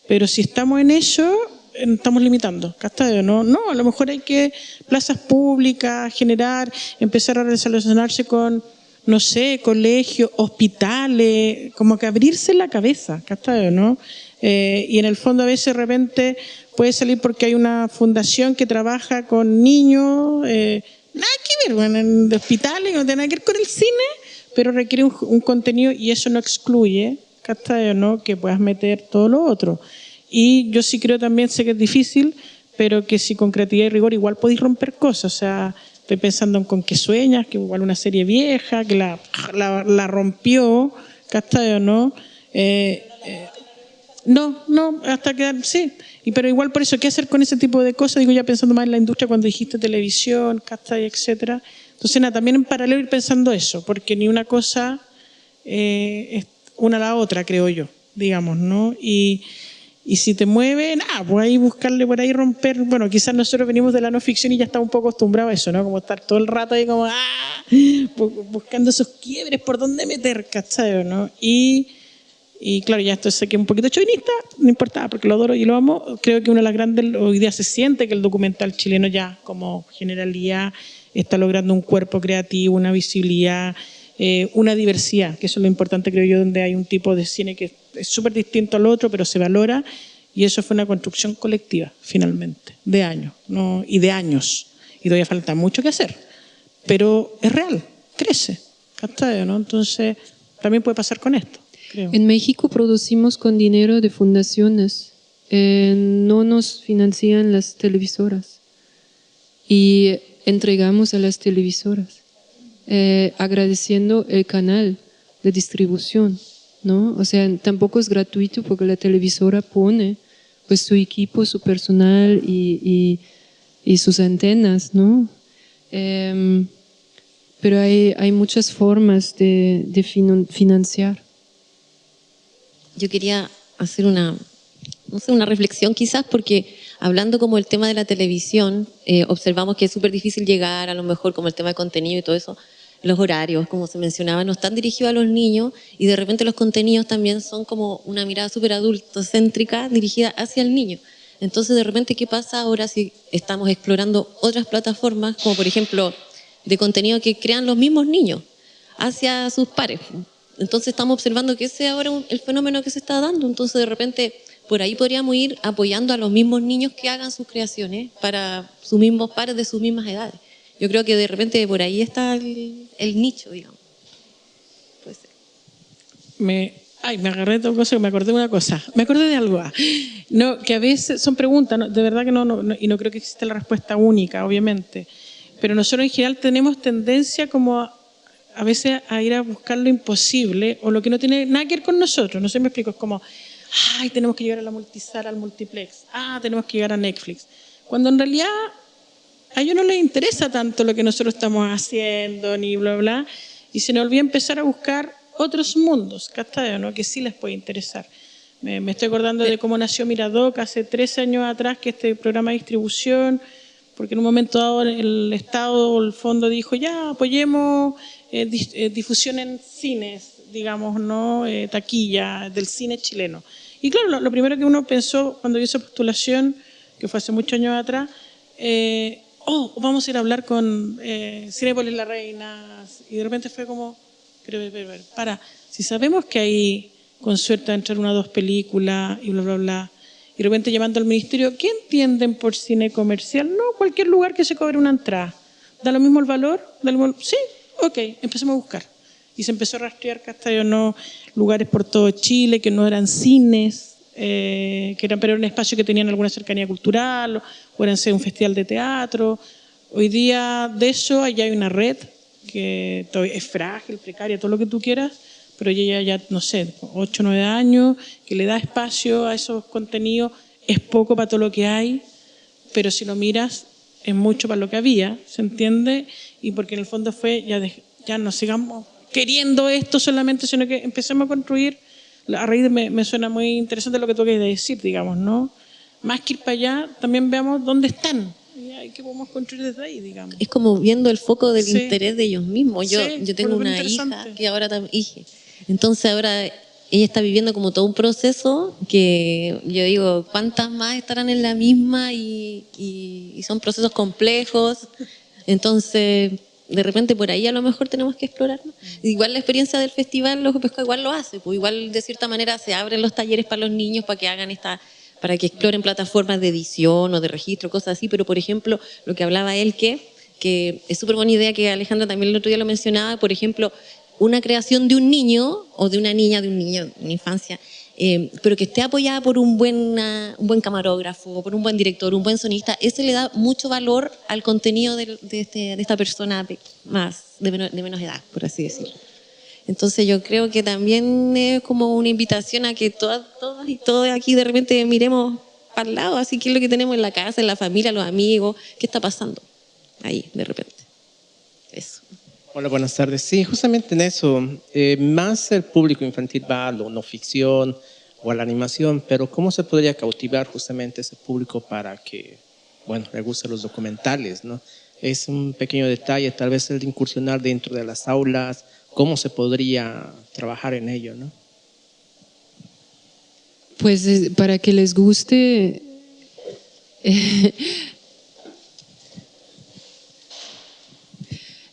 Pero si estamos en eso, estamos limitando, ¿cachai? No, a lo mejor hay que plazas públicas, generar, empezar a relacionarse con, no sé, colegios, hospitales, como que abrirse la cabeza, ¿cachai? ¿No? Y en el fondo a veces de repente puede salir porque hay una fundación que trabaja con niños, nada que ver, bueno, en hospitales, no tiene nada que ver con el cine, pero requiere un contenido y eso no excluye, ¿cachai? ¿No? Que puedas meter todo lo otro. Y yo sí creo también, sé que es difícil, pero que si con creatividad y rigor igual podéis romper cosas. O sea, estoy pensando en Con qué sueñas, que igual una serie vieja, que la rompió, ¿cachai? ¿No? No, hasta que sí. Pero igual por eso, ¿qué hacer con ese tipo de cosas? Digo, ya pensando más en la industria cuando dijiste televisión, ¿cachai? Etcétera. Entonces, nada, también en paralelo ir pensando eso, porque ni una cosa es una a la otra, creo yo, digamos, ¿no? Y si te mueve, nada, pues ahí buscarle por ahí romper. Bueno, quizás nosotros venimos de la no ficción y ya estamos un poco acostumbrados a eso, ¿no? Como estar todo el rato ahí como, buscando esos quiebres por dónde meter, ¿cachai? ¿No? Y claro, ya esto sé que es un poquito chauvinista, no importa, porque lo adoro y lo amo. Creo que una de las grandes, hoy día se siente que el documental chileno ya como generalidad está logrando un cuerpo creativo, una visibilidad, una diversidad, que eso es lo importante, creo yo, donde hay un tipo de cine que es súper distinto al otro, pero se valora Y eso fue una construcción colectiva, finalmente, de años, ¿no? Y de años. Y todavía falta mucho que hacer. Pero es real, crece, ¿cachai, no? Entonces, también puede pasar con esto, creo. En México producimos con dinero de fundaciones. No nos financian las televisoras. Y entregamos a las televisoras, agradeciendo el canal de distribución, ¿no? O sea, tampoco es gratuito porque la televisora pone pues su equipo, su personal y sus antenas, ¿no? Pero hay muchas formas de financiar. Yo quería hacer una reflexión quizás, porque hablando como el tema de la televisión, observamos que es súper difícil llegar, a lo mejor como el tema de contenido y todo eso, los horarios, como se mencionaba, no están dirigidos a los niños, y de repente los contenidos también son como una mirada súper adultocéntrica dirigida hacia el niño. Entonces, de repente, ¿qué pasa ahora si estamos explorando otras plataformas, como por ejemplo, de contenido que crean los mismos niños hacia sus pares? Entonces estamos observando que ese es ahora el fenómeno que se está dando. Entonces, de repente, por ahí podríamos ir apoyando a los mismos niños que hagan sus creaciones para sus mismos pares de sus mismas edades. Yo creo que de repente por ahí está el nicho, digamos. Puede ser. Me agarré de otra cosa, me acordé de una cosa. Me acordé de algo. No, que a veces son preguntas, ¿no? De verdad que no, y no creo que exista la respuesta única, obviamente. Pero nosotros en general tenemos tendencia como a veces a ir a buscar lo imposible o lo que no tiene nada que ver con nosotros. No sé si me explico, es como, tenemos que llegar a la multisala, al multiplex. Tenemos que llegar a Netflix. Cuando en realidad a ellos no les interesa tanto lo que nosotros estamos haciendo, ni bla, bla, y se nos olvida empezar a buscar otros mundos, ¿cachai? ¿No? Que sí les puede interesar. Me estoy acordando de cómo nació Miradoc hace 13 años atrás, que este programa de distribución, porque en un momento dado el Estado o el fondo dijo, ya, apoyemos difusión en cines, digamos, ¿no? Taquilla del cine chileno. Y claro, lo primero que uno pensó cuando vio esa postulación, que fue hace muchos años atrás, vamos a ir a hablar con Cinépolis La Reina, y de repente fue como, pero, si sabemos que ahí con suerte va a entrar 1 o 2 películas y bla, bla, bla, y de repente llamando al ministerio, ¿qué entienden por cine comercial? No, cualquier lugar que se cobre una entrada. ¿Da lo mismo el valor? Sí, ok, empecemos a buscar. Y se empezó a rastrear, ¿cachai o no? Lugares por todo Chile que no eran cines, pero era un espacio que tenían alguna cercanía cultural, o eran un festival de teatro. Hoy día de eso allá hay una red que todavía es frágil, precaria, todo lo que tú quieras, pero ella ya, no sé, 8 o 9 años, que le da espacio a esos contenidos. Es poco para todo lo que hay, pero si lo miras, es mucho para lo que había, ¿se entiende? Y porque en el fondo fue, ya no sigamos queriendo esto solamente, sino que empecemos a construir. A raíz de, me suena muy interesante lo que tú quieres decir, digamos, ¿no? Más que ir para allá, también veamos dónde están y qué podemos construir desde ahí, digamos. Es como viendo el foco del interés de ellos mismos. Yo tengo una hija que ahora también, entonces ahora ella está viviendo como todo un proceso que yo digo, ¿cuántas más estarán en la misma? Y son procesos complejos. Entonces, de repente por ahí a lo mejor tenemos que explorar, ¿no? Igual la experiencia del festival Los Pescados igual lo hace, pues igual de cierta manera se abren los talleres para los niños para que hagan para que exploren plataformas de edición o de registro, cosas así. Pero por ejemplo, lo que hablaba él, que es súper buena idea, que Alejandra también el otro día lo mencionaba, por ejemplo, una creación de un niño o de una niña, de un niño, una infancia, pero que esté apoyada por un buen camarógrafo, por un buen director, un buen sonista. Ese le da mucho valor al contenido de esta persona de menos edad, por así decirlo. Entonces yo creo que también es como una invitación a que todas y todos aquí de repente miremos para el lado, así que es lo que tenemos en la casa, en la familia, los amigos, qué está pasando ahí de repente. Eso. Hola, buenas tardes. Sí, justamente en eso, más el público infantil va a la no ficción o a la animación, pero ¿cómo se podría cautivar justamente ese público para que, le gusten los documentales, ¿no? Es un pequeño detalle, tal vez el de incursionar dentro de las aulas, ¿cómo se podría trabajar en ello, no? Pues para que les guste,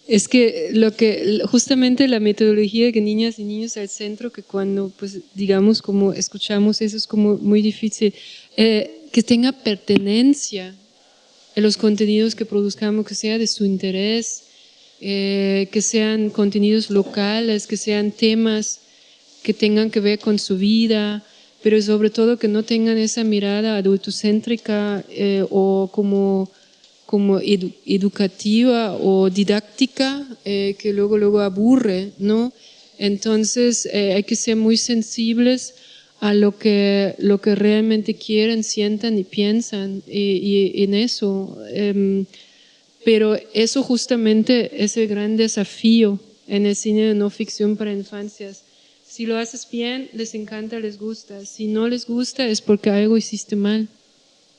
Es que justamente la metodología que niñas y niños al centro, que cuando, pues, digamos, como escuchamos eso es como muy difícil, que tenga pertenencia en los contenidos que produzcamos, que sea de su interés, que sean contenidos locales, que sean temas que tengan que ver con su vida, pero sobre todo que no tengan esa mirada adultocéntrica o como educativa o didáctica que luego aburre, ¿no? Entonces hay que ser muy sensibles a lo que realmente quieren, sientan y piensan y en eso. Pero eso justamente es el gran desafío en el cine de no ficción para infancias. Si lo haces bien, les encanta, les gusta. Si no les gusta es porque algo hiciste mal.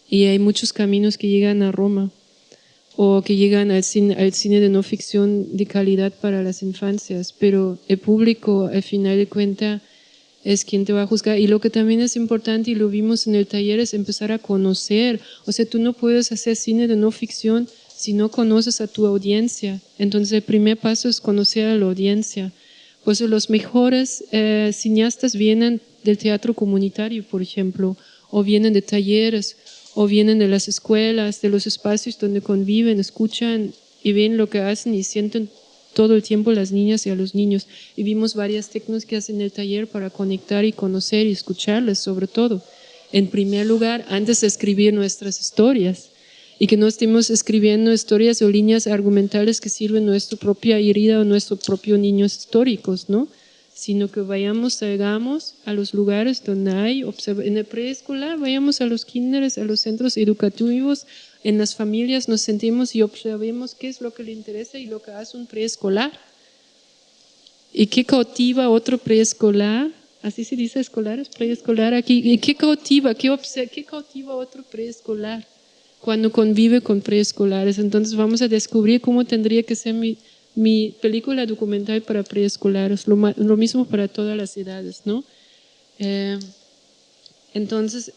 Y hay muchos caminos que llegan a Roma o que llegan al cine de no ficción de calidad para las infancias. Pero el público, al final de cuentas, es quien te va a juzgar. Y lo que también es importante, y lo vimos en el taller, es empezar a conocer. O sea, tú no puedes hacer cine de no ficción si no conoces a tu audiencia. Entonces el primer paso es conocer a la audiencia. Pues los mejores cineastas vienen del teatro comunitario, por ejemplo, o vienen de talleres, o vienen de las escuelas, de los espacios donde conviven, escuchan y ven lo que hacen y sienten todo el tiempo las niñas y a los niños. Y vimos varias técnicas que hacen el taller para conectar y conocer y escucharles, sobre todo. En primer lugar, antes de escribir nuestras historias. Y que no estemos escribiendo historias o líneas argumentales que sirven nuestra propia herida o nuestros propios niños históricos, ¿no? Sino que salgamos a los lugares donde hay, en el preescolar, vayamos a los kinderes, a los centros educativos, en las familias nos sentimos y observemos qué es lo que le interesa y lo que hace un preescolar. ¿Y qué cautiva otro preescolar? Así se dice escolares, preescolar aquí. ¿Y qué cautiva otro preescolar cuando convive con preescolares? Entonces vamos a descubrir cómo tendría que ser mi película documental para preescolares, lo mismo para todas las edades, ¿no? Entonces,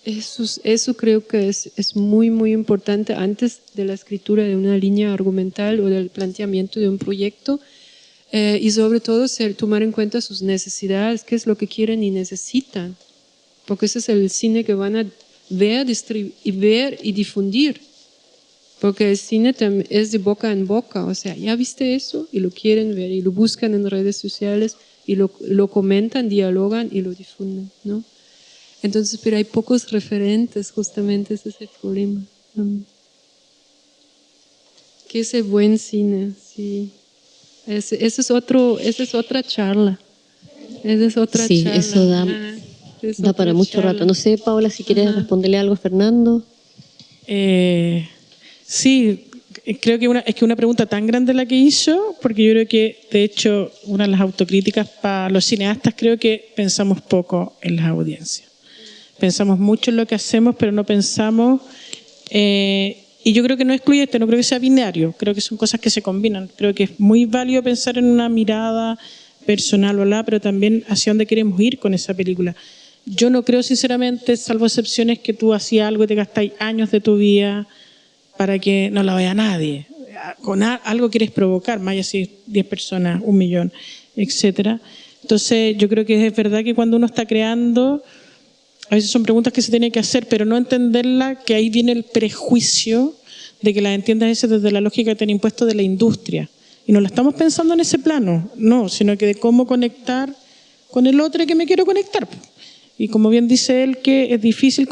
eso creo que es muy, muy importante antes de la escritura de una línea argumental o del planteamiento de un proyecto, y sobre todo tomar en cuenta sus necesidades, qué es lo que quieren y necesitan, porque ese es el cine que van a ver y difundir. Porque el cine es de boca en boca, o sea, ya viste eso y lo quieren ver y lo buscan en redes sociales y lo comentan, dialogan y lo difunden, ¿no? Entonces, pero hay pocos referentes, justamente ese es el problema. ¿Qué es el buen cine? Sí. Esa es otra charla. Esa es otra sí, charla. Eso da para mucho rato. No sé, Paola, si quieres responderle algo a Fernando. Sí, creo que es una pregunta tan grande la que hizo, porque yo creo que, de hecho, una de las autocríticas para los cineastas, creo que pensamos poco en las audiencias. Pensamos mucho en lo que hacemos, pero no pensamos, y yo creo que no excluye esto, no creo que sea binario, creo que son cosas que se combinan. Creo que es muy válido pensar en una mirada personal, pero también hacia dónde queremos ir con esa película. Yo no creo, sinceramente, salvo excepciones, que tú hacías algo y te gastáis años de tu vida para que no la vea nadie. Con algo quieres provocar, más allá si 10 personas, 1 millón, etcétera. Entonces, yo creo que es verdad que cuando uno está creando, a veces son preguntas que se tienen que hacer, pero no entenderla, que ahí viene el prejuicio de que las entiendas ese desde la lógica que te han impuesto de la industria. Y no la estamos pensando en ese plano, no, sino que de cómo conectar con el otro que me quiero conectar. Y como bien dice él, que es difícil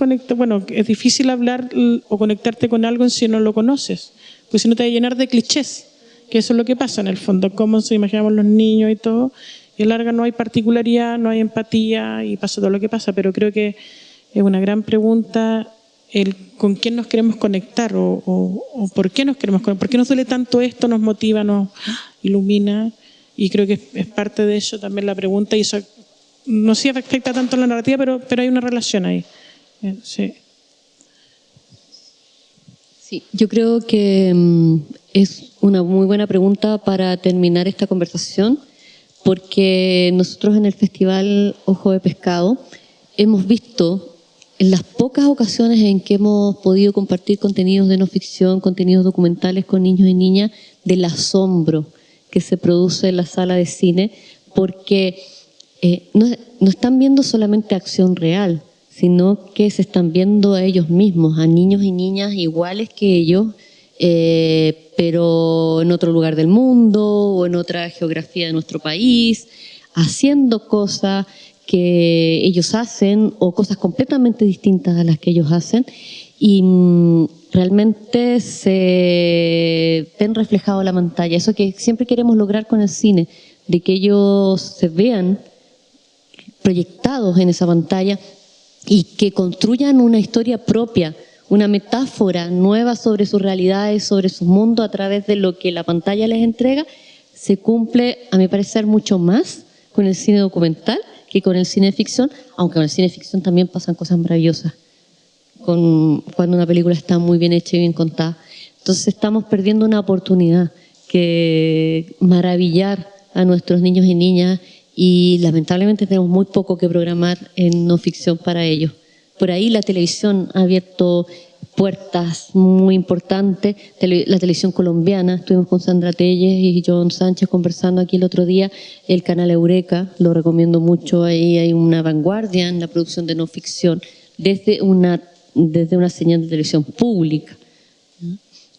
es difícil hablar o conectarte con algo si no lo conoces, porque si no te va a llenar de clichés, que eso es lo que pasa en el fondo, cómo nos imaginamos los niños y todo, y a la larga no hay particularidad, no hay empatía y pasa todo lo que pasa, pero creo que es una gran pregunta el con quién nos queremos conectar o por qué nos queremos conectar, por qué nos duele tanto esto, nos motiva, nos ilumina, y creo que es parte de eso también la pregunta, y eso no se afecta tanto en la narrativa, pero hay una relación ahí. Sí. Sí, yo creo que es una muy buena pregunta para terminar esta conversación, porque nosotros en el Festival Ojo de Pescado hemos visto en las pocas ocasiones en que hemos podido compartir contenidos de no ficción, contenidos documentales con niños y niñas, del asombro que se produce en la sala de cine, porque no están viendo solamente acción real, sino que se están viendo a ellos mismos, a niños y niñas iguales que ellos, pero en otro lugar del mundo o en otra geografía de nuestro país, haciendo cosas que ellos hacen o cosas completamente distintas a las que ellos hacen, y realmente se ven reflejados en la pantalla. Eso que siempre queremos lograr con el cine, de que ellos se vean proyectados en esa pantalla y que construyan una historia propia, una metáfora nueva sobre sus realidades, sobre su mundo a través de lo que la pantalla les entrega, se cumple, a mi parecer, mucho más con el cine documental que con el cine de ficción, aunque con el cine de ficción también pasan cosas maravillosas cuando una película está muy bien hecha y bien contada. Entonces estamos perdiendo una oportunidad que maravillar a nuestros niños y niñas, y lamentablemente tenemos muy poco que programar en no ficción para ellos. Por ahí la televisión ha abierto puertas muy importantes, la televisión colombiana. Estuvimos con Sandra Telles y John Sánchez conversando aquí el otro día, el canal Eureka, lo recomiendo mucho. Ahí hay una vanguardia en la producción de no ficción desde una señal de televisión pública,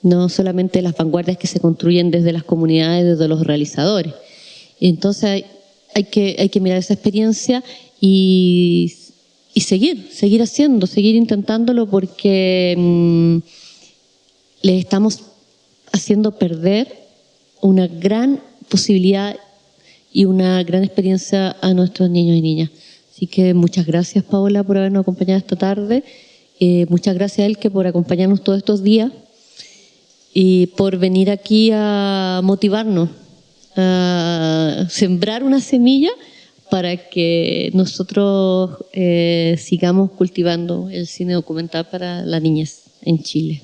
no solamente las vanguardias que se construyen desde las comunidades, desde los realizadores. Entonces hay que mirar esa experiencia y seguir haciendo, seguir intentándolo, porque les estamos haciendo perder una gran posibilidad y una gran experiencia a nuestros niños y niñas. Así que muchas gracias, Paola, por habernos acompañado esta tarde. Muchas gracias a Elke por acompañarnos todos estos días y por venir aquí a motivarnos, a sembrar una semilla para que nosotros sigamos cultivando el cine documental para la niñez en Chile.